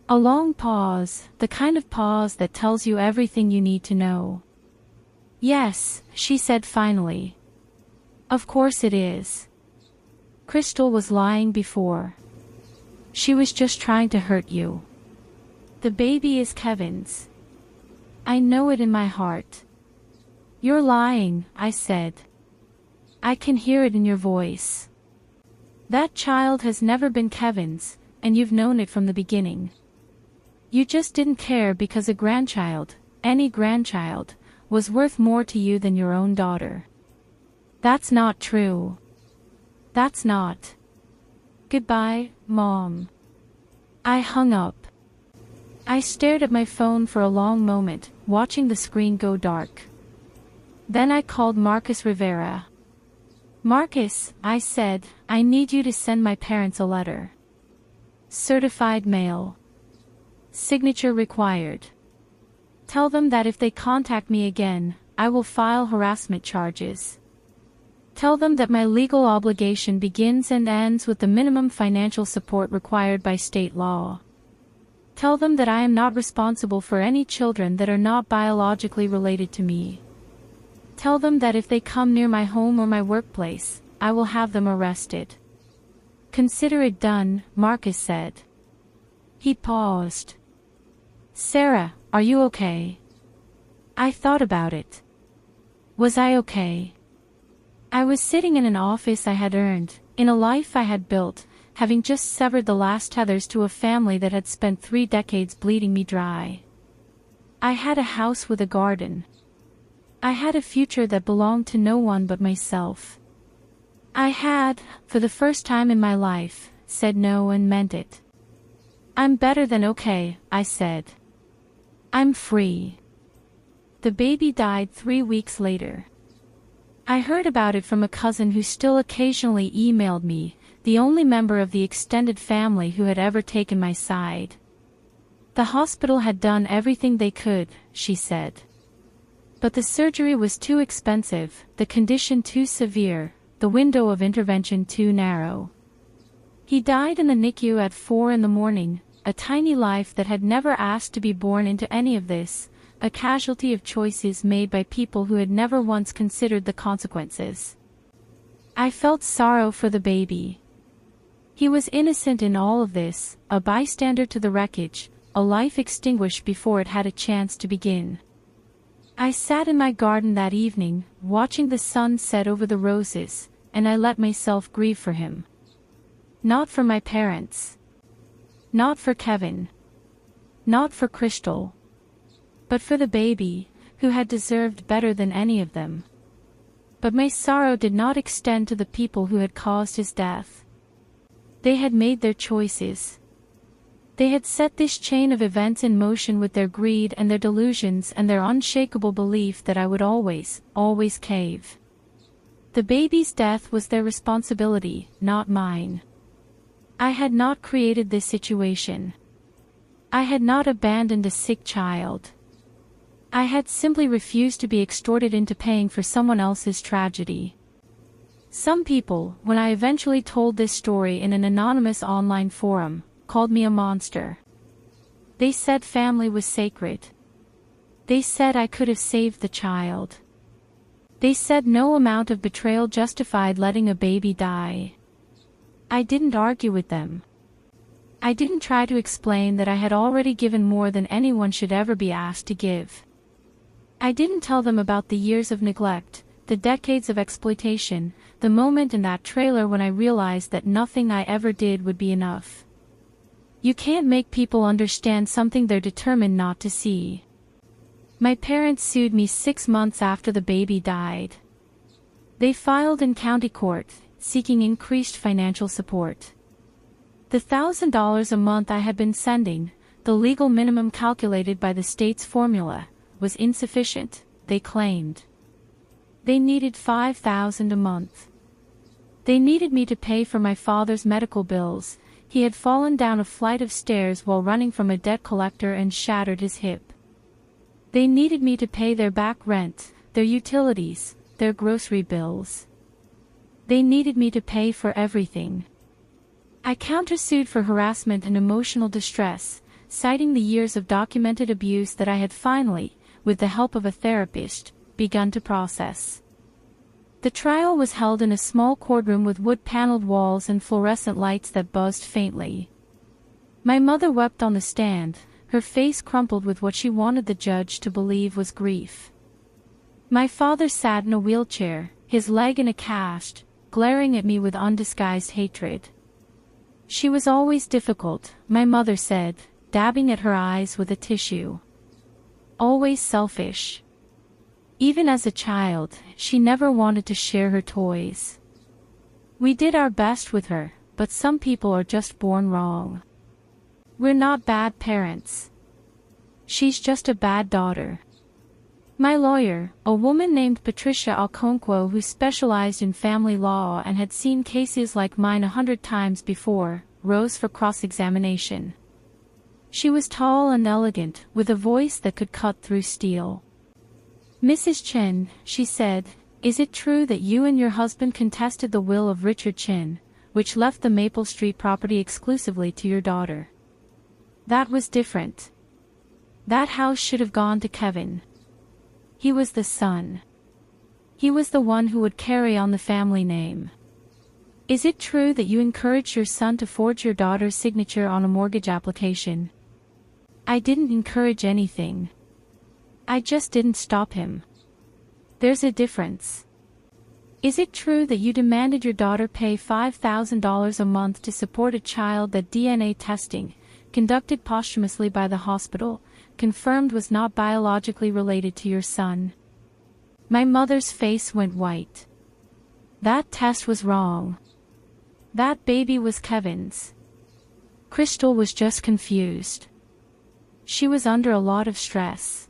A long pause, the kind of pause that tells you everything you need to know. Yes, she said finally. Of course it is. Crystal was lying before. She was just trying to hurt you. The baby is Kevin's. I know it in my heart. You're lying, I said. I can hear it in your voice. That child has never been Kevin's, and you've known it from the beginning. You just didn't care because a grandchild, any grandchild, was worth more to you than your own daughter. That's not true. That's not. Goodbye, Mom. I hung up. I stared at my phone for a long moment, watching the screen go dark. Then I called Marcus Rivera. Marcus, I said, I need you to send my parents a letter. Certified mail. Signature required. Tell them that if they contact me again, I will file harassment charges. Tell them that my legal obligation begins and ends with the minimum financial support required by state law. Tell them that I am not responsible for any children that are not biologically related to me. Tell them that if they come near my home or my workplace, I will have them arrested. Consider it done, Marcus said. He paused. Sarah, are you okay? I thought about it. Was I okay? I was sitting in an office I had earned, in a life I had built, having just severed the last tethers to a family that had spent 3 decades bleeding me dry. I had a house with a garden. I had a future that belonged to no one but myself. I had, for the first time in my life, said no and meant it. I'm better than okay, I said. I'm free. The baby died 3 weeks later. I heard about it from a cousin who still occasionally emailed me, the only member of the extended family who had ever taken my side. The hospital had done everything they could, she said. But the surgery was too expensive, the condition too severe, the window of intervention too narrow. He died in the NICU at 4 a.m, a tiny life that had never asked to be born into any of this, a casualty of choices made by people who had never once considered the consequences. I felt sorrow for the baby. He was innocent in all of this, a bystander to the wreckage, a life extinguished before it had a chance to begin. I sat in my garden that evening, watching the sun set over the roses, and I let myself grieve for him. Not for my parents. Not for Kevin. Not for Crystal. But for the baby, who had deserved better than any of them. But my sorrow did not extend to the people who had caused his death. They had made their choices. They had set this chain of events in motion with their greed and their delusions and their unshakable belief that I would always, always cave. The baby's death was their responsibility, not mine. I had not created this situation. I had not abandoned a sick child. I had simply refused to be extorted into paying for someone else's tragedy. Some people, when I eventually told this story in an anonymous online forum, called me a monster. They said family was sacred. They said I could have saved the child. They said no amount of betrayal justified letting a baby die. I didn't argue with them. I didn't try to explain that I had already given more than anyone should ever be asked to give. I didn't tell them about the years of neglect, the decades of exploitation, the moment in that trailer when I realized that nothing I ever did would be enough. You can't make people understand something they're determined not to see. My parents sued me 6 months after the baby died. They filed in county court, seeking increased financial support. The $1,000 a month I had been sending, the legal minimum calculated by the state's formula, was insufficient, they claimed. They needed $5,000 a month. They needed me to pay for my father's medical bills. He had fallen down a flight of stairs while running from a debt collector and shattered his hip. They needed me to pay their back rent, their utilities, their grocery bills. They needed me to pay for everything. I countersued for harassment and emotional distress, citing the years of documented abuse that I had finally, with the help of a therapist, begun to process. The trial was held in a small courtroom with wood-paneled walls and fluorescent lights that buzzed faintly. My mother wept on the stand, her face crumpled with what she wanted the judge to believe was grief. My father sat in a wheelchair, his leg in a cast, glaring at me with undisguised hatred. She was always difficult, my mother said, dabbing at her eyes with a tissue. Always selfish. Even as a child, she never wanted to share her toys. We did our best with her, but some people are just born wrong. We're not bad parents. She's just a bad daughter. My lawyer, a woman named Patricia Okonkwo who specialized in family law and had seen cases like mine 100 times before, rose for cross-examination. She was tall and elegant, with a voice that could cut through steel. "Mrs. Chen," she said, "is it true that you and your husband contested the will of Richard Chen, which left the Maple Street property exclusively to your daughter? That was different. That house should have gone to Kevin. He was the son. He was the one who would carry on the family name. Is it true that you encouraged your son to forge your daughter's signature on a mortgage application?" "I didn't encourage anything. I just didn't stop him. There's a difference." "Is it true that you demanded your daughter pay $5,000 a month to support a child that DNA testing, conducted posthumously by the hospital, confirmed was not biologically related to your son?" My mother's face went white. "That test was wrong. That baby was Kevin's." Crystal was just confused. She was under a lot of stress.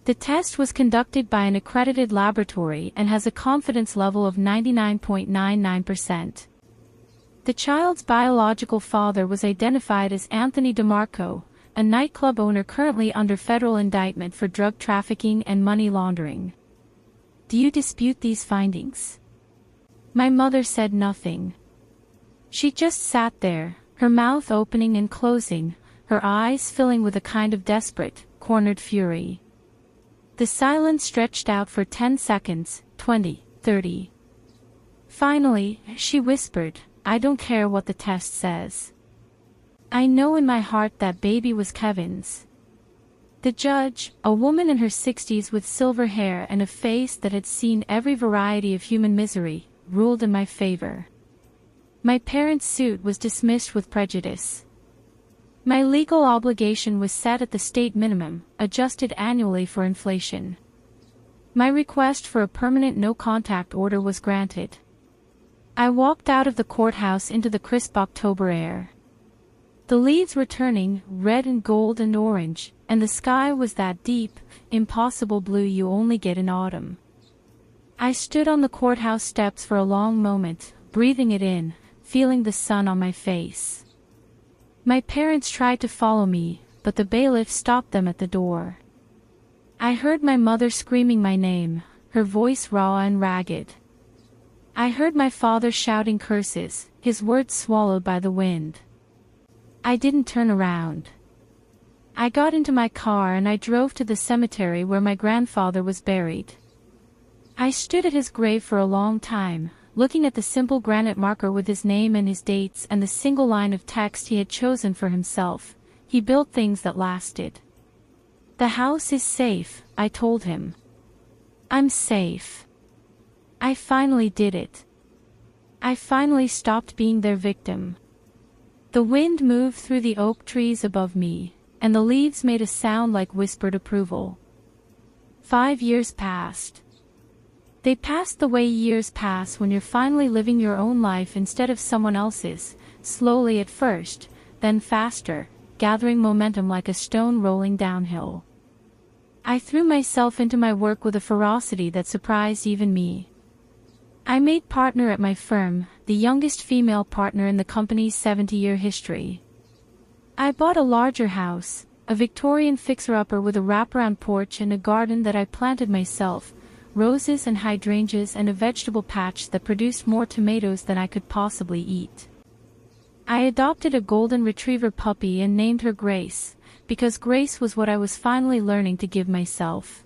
The test was conducted by an accredited laboratory and has a confidence level of 99.99%. The child's biological father was identified as Anthony DeMarco, a nightclub owner currently under federal indictment for drug trafficking and money laundering. "Do you dispute these findings?" My mother said nothing. She just sat there, her mouth opening and closing, her eyes filling with a kind of desperate, cornered fury. The silence stretched out for 10 seconds, 20, 30. Finally, she whispered, "I don't care what the test says. I know in my heart that baby was Kevin's." The judge, a woman in her 60s with silver hair and a face that had seen every variety of human misery, ruled in my favor. My parents' suit was dismissed with prejudice. My legal obligation was set at the state minimum, adjusted annually for inflation. My request for a permanent no-contact order was granted. I walked out of the courthouse into the crisp October air. The leaves were turning red and gold and orange, and the sky was that deep, impossible blue you only get in autumn. I stood on the courthouse steps for a long moment, breathing it in, feeling the sun on my face. My parents tried to follow me, but the bailiff stopped them at the door. I heard my mother screaming my name, her voice raw and ragged. I heard my father shouting curses, his words swallowed by the wind. I didn't turn around. I got into my car and I drove to the cemetery where my grandfather was buried. I stood at his grave for a long time, looking at the simple granite marker with his name and his dates and the single line of text he had chosen for himself. He built things that lasted. "The house is safe," I told him. "I'm safe. I finally did it. I finally stopped being their victim." The wind moved through the oak trees above me, and the leaves made a sound like whispered approval. 5 years passed. They passed the way years pass when you're finally living your own life instead of someone else's, slowly at first, then faster, gathering momentum like a stone rolling downhill. I threw myself into my work with a ferocity that surprised even me. I made partner at my firm, the youngest female partner in the company's 70-year history. I bought a larger house, a Victorian fixer-upper with a wraparound porch and a garden that I planted myself, roses and hydrangeas and a vegetable patch that produced more tomatoes than I could possibly eat. I adopted a golden retriever puppy and named her Grace, because grace was what I was finally learning to give myself.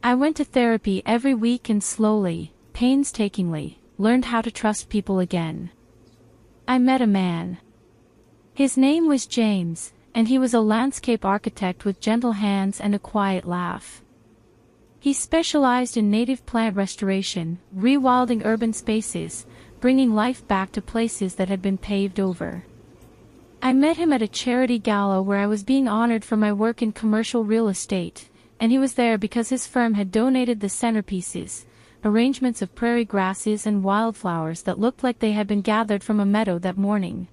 I went to therapy every week and slowly, painstakingly, learned how to trust people again. I met a man. His name was James, and he was a landscape architect with gentle hands and a quiet laugh. He specialized in native plant restoration, rewilding urban spaces, bringing life back to places that had been paved over. I met him at a charity gala where I was being honored for my work in commercial real estate, and he was there because his firm had donated the centerpieces, arrangements of prairie grasses and wildflowers that looked like they had been gathered from a meadow that morning.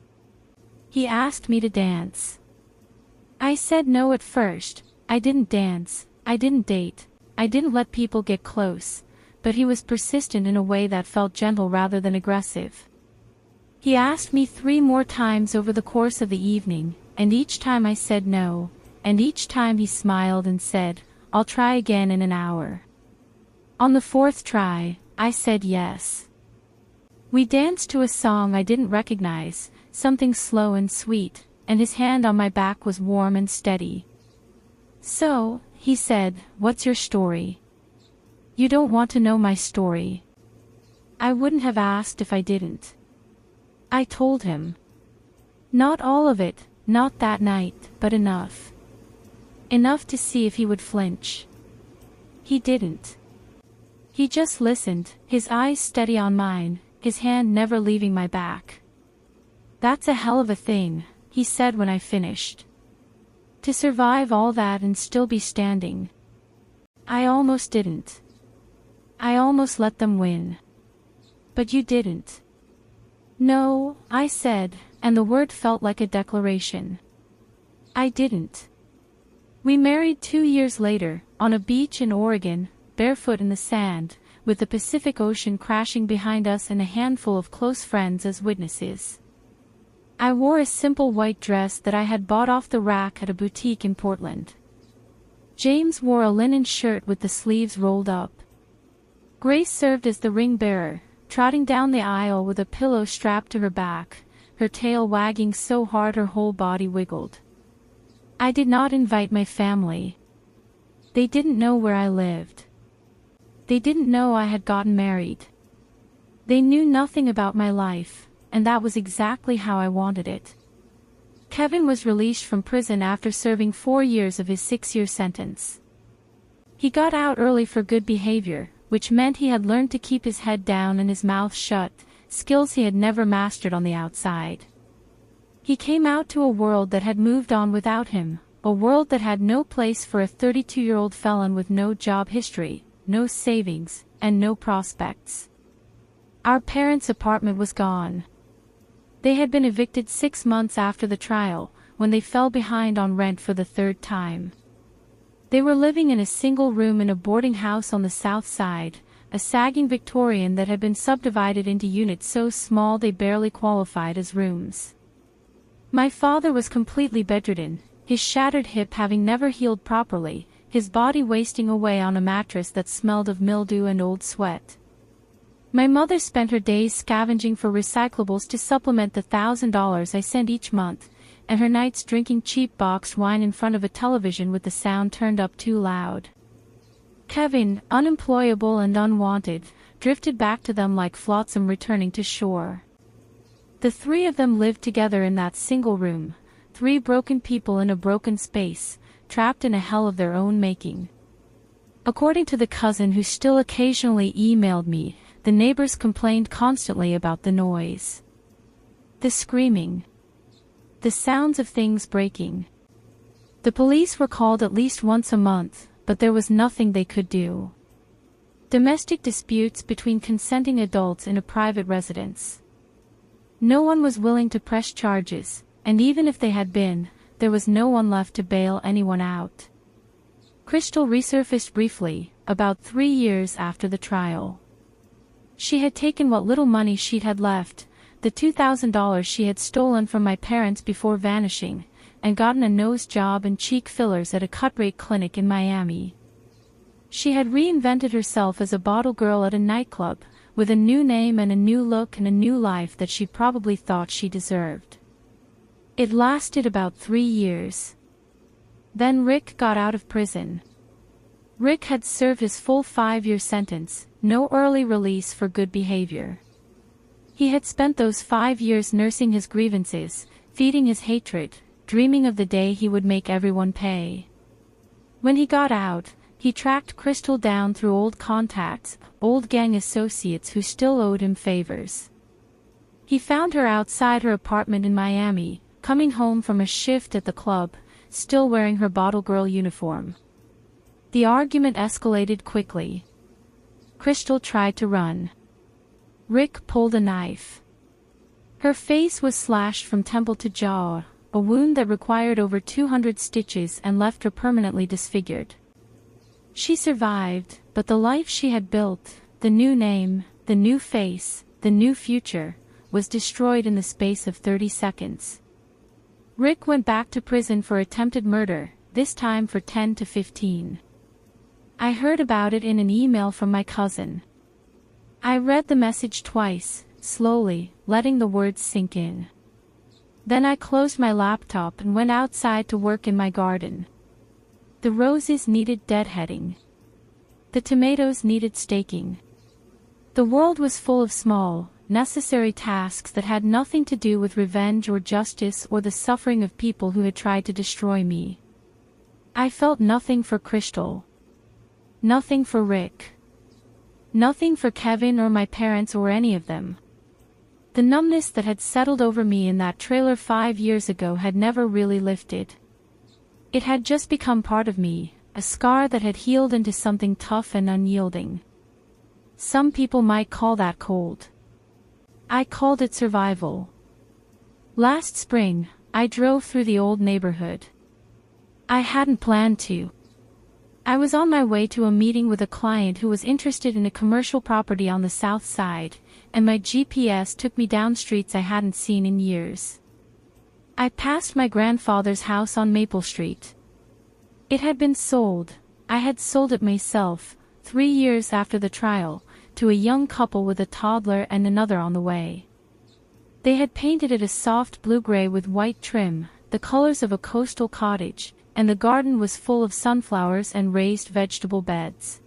He asked me to dance. I said no at first. I didn't dance, I didn't date, I didn't let people get close, but he was persistent in a way that felt gentle rather than aggressive. He asked me 3 more times over the course of the evening, and each time I said no, and each time he smiled and said, "I'll try again in an hour." On the 4th try, I said yes. We danced to a song I didn't recognize, something slow and sweet, and his hand on my back was warm and steady. "So," he said, "what's your story?" "You don't want to know my story." I wouldn't have asked if I didn't. I told him. Not all of it, not that night, but enough. Enough to see if he would flinch. He didn't. He just listened, his eyes steady on mine, his hand never leaving my back. "That's a hell of a thing," he said when I finished. "To survive all that and still be standing." I almost didn't. I almost let them win. "But you didn't." "No," I said, and the word felt like a declaration. "I didn't." We married 2 years later, on a beach in Oregon, barefoot in the sand, with the Pacific Ocean crashing behind us and a handful of close friends as witnesses. I wore a simple white dress that I had bought off the rack at a boutique in Portland. James wore a linen shirt with the sleeves rolled up. Grace served as the ring bearer, trotting down the aisle with a pillow strapped to her back, her tail wagging so hard her whole body wiggled. I did not invite my family. They didn't know where I lived. They didn't know I had gotten married. They knew nothing about my life, and that was exactly how I wanted it. Kevin was released from prison after serving 4 years of his 6-year sentence. He got out early for good behavior, which meant he had learned to keep his head down and his mouth shut, skills he had never mastered on the outside. He came out to a world that had moved on without him, a world that had no place for a 32-year-old felon with no job history, no savings, and no prospects. Our parents' apartment was gone. They had been evicted 6 months after the trial, when they fell behind on rent for the 3rd time. They were living in a single room in a boarding house on the south side, a sagging Victorian that had been subdivided into units so small they barely qualified as rooms. My father was completely bedridden, his shattered hip having never healed properly, his body wasting away on a mattress that smelled of mildew and old sweat. My mother spent her days scavenging for recyclables to supplement the $1,000 I sent each month, and her nights drinking cheap boxed wine in front of a television with the sound turned up too loud. Kevin, unemployable and unwanted, drifted back to them like flotsam returning to shore. The 3 of them lived together in that single room, 3 broken people in a broken space, trapped in a hell of their own making. According to the cousin who still occasionally emailed me, the neighbors complained constantly about the noise. The screaming. The sounds of things breaking. The police were called at least once a month, but there was nothing they could do. Domestic disputes between consenting adults in a private residence. No one was willing to press charges, and even if they had been, there was no one left to bail anyone out. Crystal resurfaced briefly, about 3 years after the trial. She had taken what little money she'd had left, the $2,000 she had stolen from my parents before vanishing, and gotten a nose job and cheek fillers at a cut-rate clinic in Miami. She had reinvented herself as a bottle girl at a nightclub, with a new name and a new look and a new life that she probably thought she deserved. It lasted about 3 years. Then Rick got out of prison. Rick had served his full 5-year sentence, no early release for good behavior. He had spent those 5 years nursing his grievances, feeding his hatred, dreaming of the day he would make everyone pay. When he got out, he tracked Crystal down through old contacts, old gang associates who still owed him favors. He found her outside her apartment in Miami, coming home from a shift at the club, still wearing her bottle girl uniform. The argument escalated quickly. Crystal tried to run. Rick pulled a knife. Her face was slashed from temple to jaw, a wound that required over 200 stitches and left her permanently disfigured. She survived, but the life she had built, the new name, the new face, the new future, was destroyed in the space of 30 seconds. Rick went back to prison for attempted murder, this time for 10 to 15. I heard about it in an email from my cousin. I read the message twice, slowly, letting the words sink in. Then I closed my laptop and went outside to work in my garden. The roses needed deadheading. The tomatoes needed staking. The world was full of small, necessary tasks that had nothing to do with revenge or justice or the suffering of people who had tried to destroy me. I felt nothing for Crystal. Nothing for Rick. Nothing for Kevin or my parents or any of them. The numbness that had settled over me in that trailer 5 years ago had never really lifted. It had just become part of me, a scar that had healed into something tough and unyielding. Some people might call that cold. I called it survival. Last spring, I drove through the old neighborhood. I hadn't planned to. I was on my way to a meeting with a client who was interested in a commercial property on the south side, and my GPS took me down streets I hadn't seen in years. I passed my grandfather's house on Maple Street. It had been sold. I had sold it myself, 3 years after the trial, to a young couple with a toddler and another on the way. They had painted it a soft blue-gray with white trim, the colors of a coastal cottage, and the garden was full of sunflowers and raised vegetable beds.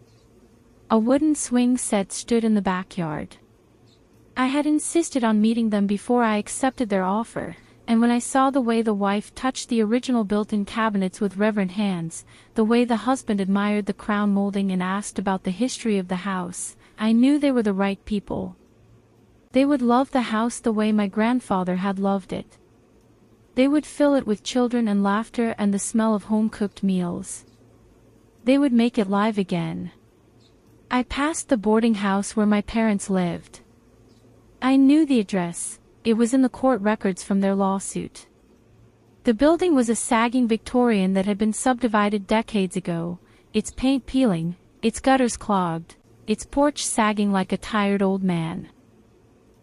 A wooden swing set stood in the backyard. I had insisted on meeting them before I accepted their offer, and when I saw the way the wife touched the original built-in cabinets with reverent hands, the way the husband admired the crown molding and asked about the history of the house, I knew they were the right people. They would love the house the way my grandfather had loved it. They would fill it with children and laughter and the smell of home-cooked meals. They would make it live again. I passed the boarding house where my parents lived. I knew the address. It was in the court records from their lawsuit. The building was a sagging Victorian that had been subdivided decades ago, its paint peeling, its gutters clogged, its porch sagging like a tired old man.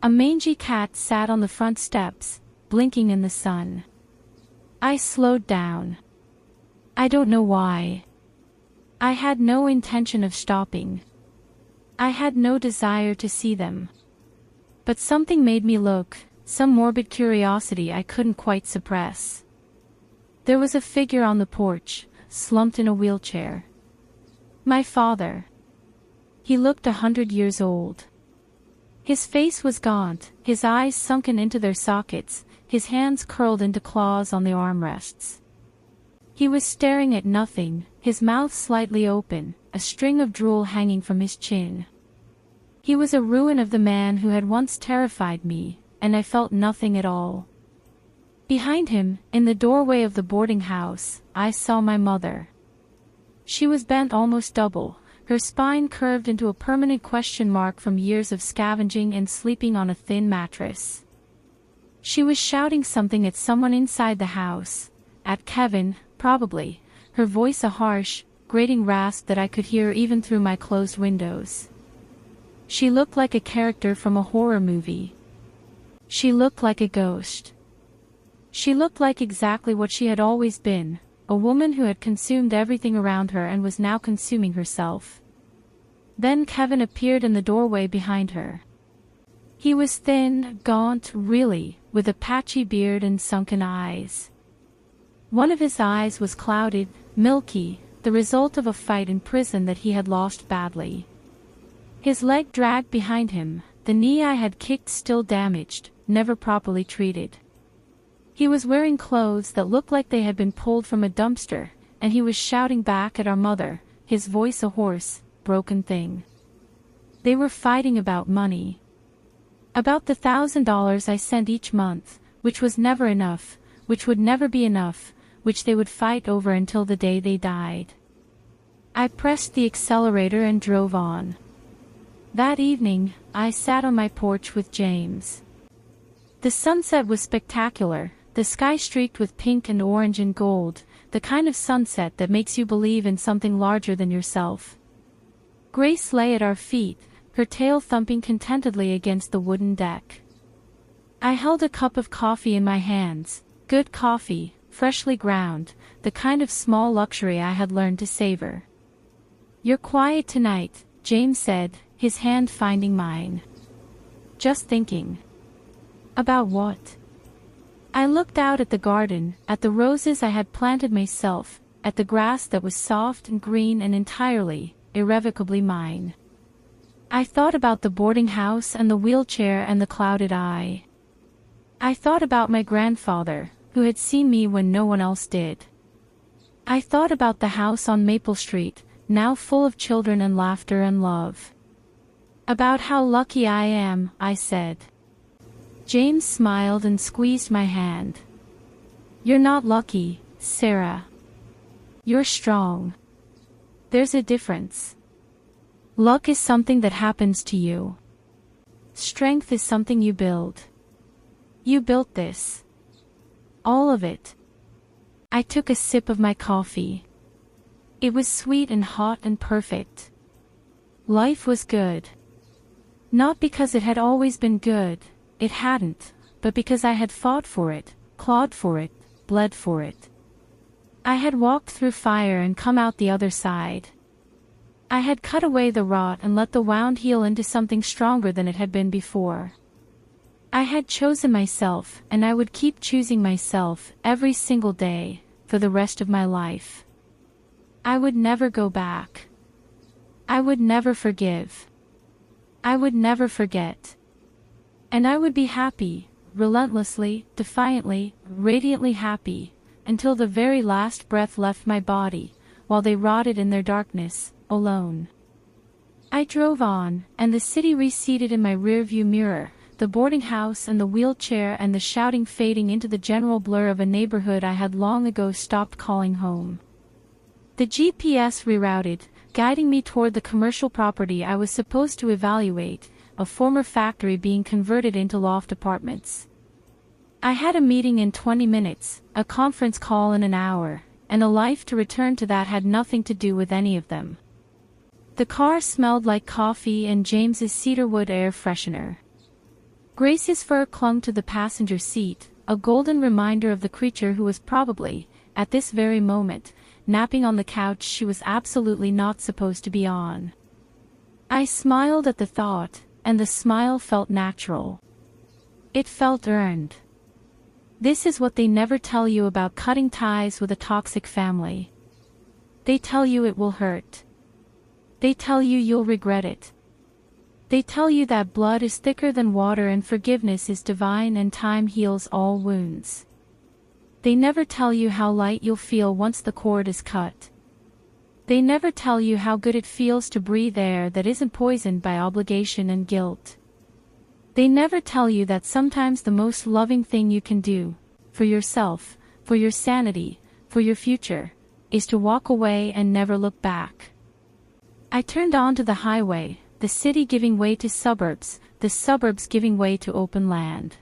A mangy cat sat on the front steps, blinking in the sun. I slowed down. I don't know why. I had no intention of stopping. I had no desire to see them. But something made me look, some morbid curiosity I couldn't quite suppress. There was a figure on the porch, slumped in a wheelchair. My father. He looked 100 years old. His face was gaunt, his eyes sunken into their sockets, his hands curled into claws on the armrests. He was staring at nothing, his mouth slightly open, a string of drool hanging from his chin. He was a ruin of the man who had once terrified me, and I felt nothing at all. Behind him, in the doorway of the boarding house, I saw my mother. She was bent almost double, her spine curved into a permanent question mark from years of scavenging and sleeping on a thin mattress. She was shouting something at someone inside the house, at Kevin, probably, her voice a harsh, grating rasp that I could hear even through my closed windows. She looked like a character from a horror movie. She looked like a ghost. She looked like exactly what she had always been, a woman who had consumed everything around her and was now consuming herself. Then Kevin appeared in the doorway behind her. He was thin, gaunt, really, with a patchy beard and sunken eyes. One of his eyes was clouded, milky, the result of a fight in prison that he had lost badly. His leg dragged behind him, the knee I had kicked still damaged, never properly treated. He was wearing clothes that looked like they had been pulled from a dumpster, and he was shouting back at our mother, his voice a hoarse, broken thing. They were fighting about money. About the $1,000 I sent each month, which was never enough, which would never be enough, which they would fight over until the day they died. I pressed the accelerator and drove on. That evening, I sat on my porch with James. The sunset was spectacular, the sky streaked with pink and orange and gold, the kind of sunset that makes you believe in something larger than yourself. Grace lay at our feet, her tail thumping contentedly against the wooden deck. I held a cup of coffee in my hands, good coffee, freshly ground, the kind of small luxury I had learned to savor. "You're quiet tonight," James said, his hand finding mine. "Just thinking." "About what?" I looked out at the garden, at the roses I had planted myself, at the grass that was soft and green and entirely, irrevocably mine. I thought about the boarding house and the wheelchair and the clouded eye. I thought about my grandfather, who had seen me when no one else did. I thought about the house on Maple Street, now full of children and laughter and love. "About how lucky I am," I said. James smiled and squeezed my hand. "You're not lucky, Sarah. You're strong. There's a difference. Luck is something that happens to you. Strength is something you build. You built this. All of it." I took a sip of my coffee. It was sweet and hot and perfect. Life was good. Not because it had always been good, it hadn't, but because I had fought for it, clawed for it, bled for it. I had walked through fire and come out the other side. I had cut away the rot and let the wound heal into something stronger than it had been before. I had chosen myself, and I would keep choosing myself every single day, for the rest of my life. I would never go back. I would never forgive. I would never forget. And I would be happy, relentlessly, defiantly, radiantly happy, until the very last breath left my body, while they rotted in their darkness, alone. I drove on, and the city receded in my rearview mirror, the boarding house and the wheelchair and the shouting fading into the general blur of a neighborhood I had long ago stopped calling home. The GPS rerouted, guiding me toward the commercial property I was supposed to evaluate, a former factory being converted into loft apartments. I had a meeting in 20 minutes, a conference call in an hour, and a life to return to that had nothing to do with any of them. The car smelled like coffee and James's cedarwood air freshener. Grace's fur clung to the passenger seat, a golden reminder of the creature who was probably, at this very moment, napping on the couch she was absolutely not supposed to be on. I smiled at the thought, and the smile felt natural. It felt earned. This is what they never tell you about cutting ties with a toxic family. They tell you it will hurt. They tell you you'll regret it. They tell you that blood is thicker than water and forgiveness is divine and time heals all wounds. They never tell you how light you'll feel once the cord is cut. They never tell you how good it feels to breathe air that isn't poisoned by obligation and guilt. They never tell you that sometimes the most loving thing you can do, for yourself, for your sanity, for your future, is to walk away and never look back. I turned onto the highway, the city giving way to suburbs, the suburbs giving way to open land.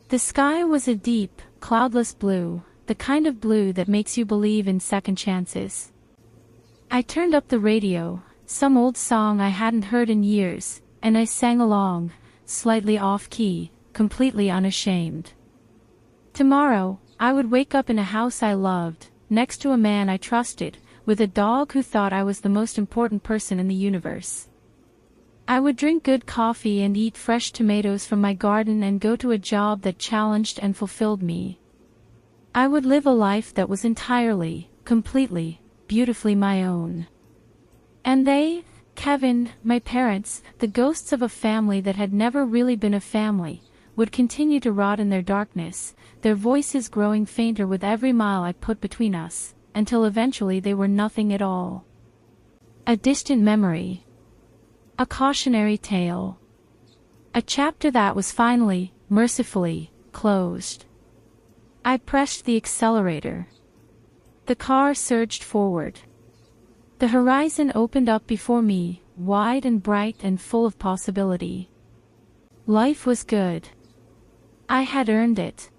The sky was a deep, cloudless blue, the kind of blue that makes you believe in second chances. I turned up the radio, some old song I hadn't heard in years, and I sang along, slightly off-key, completely unashamed. Tomorrow, I would wake up in a house I loved, next to a man I trusted, with a dog who thought I was the most important person in the universe. I would drink good coffee and eat fresh tomatoes from my garden and go to a job that challenged and fulfilled me. I would live a life that was entirely, completely, beautifully my own. And they, Kevin, my parents, the ghosts of a family that had never really been a family, would continue to rot in their darkness, their voices growing fainter with every mile I put between us, until eventually they were nothing at all. A distant memory. A cautionary tale. A chapter that was finally, mercifully, closed. I pressed the accelerator. The car surged forward. The horizon opened up before me, wide and bright and full of possibility. Life was good. I had earned it.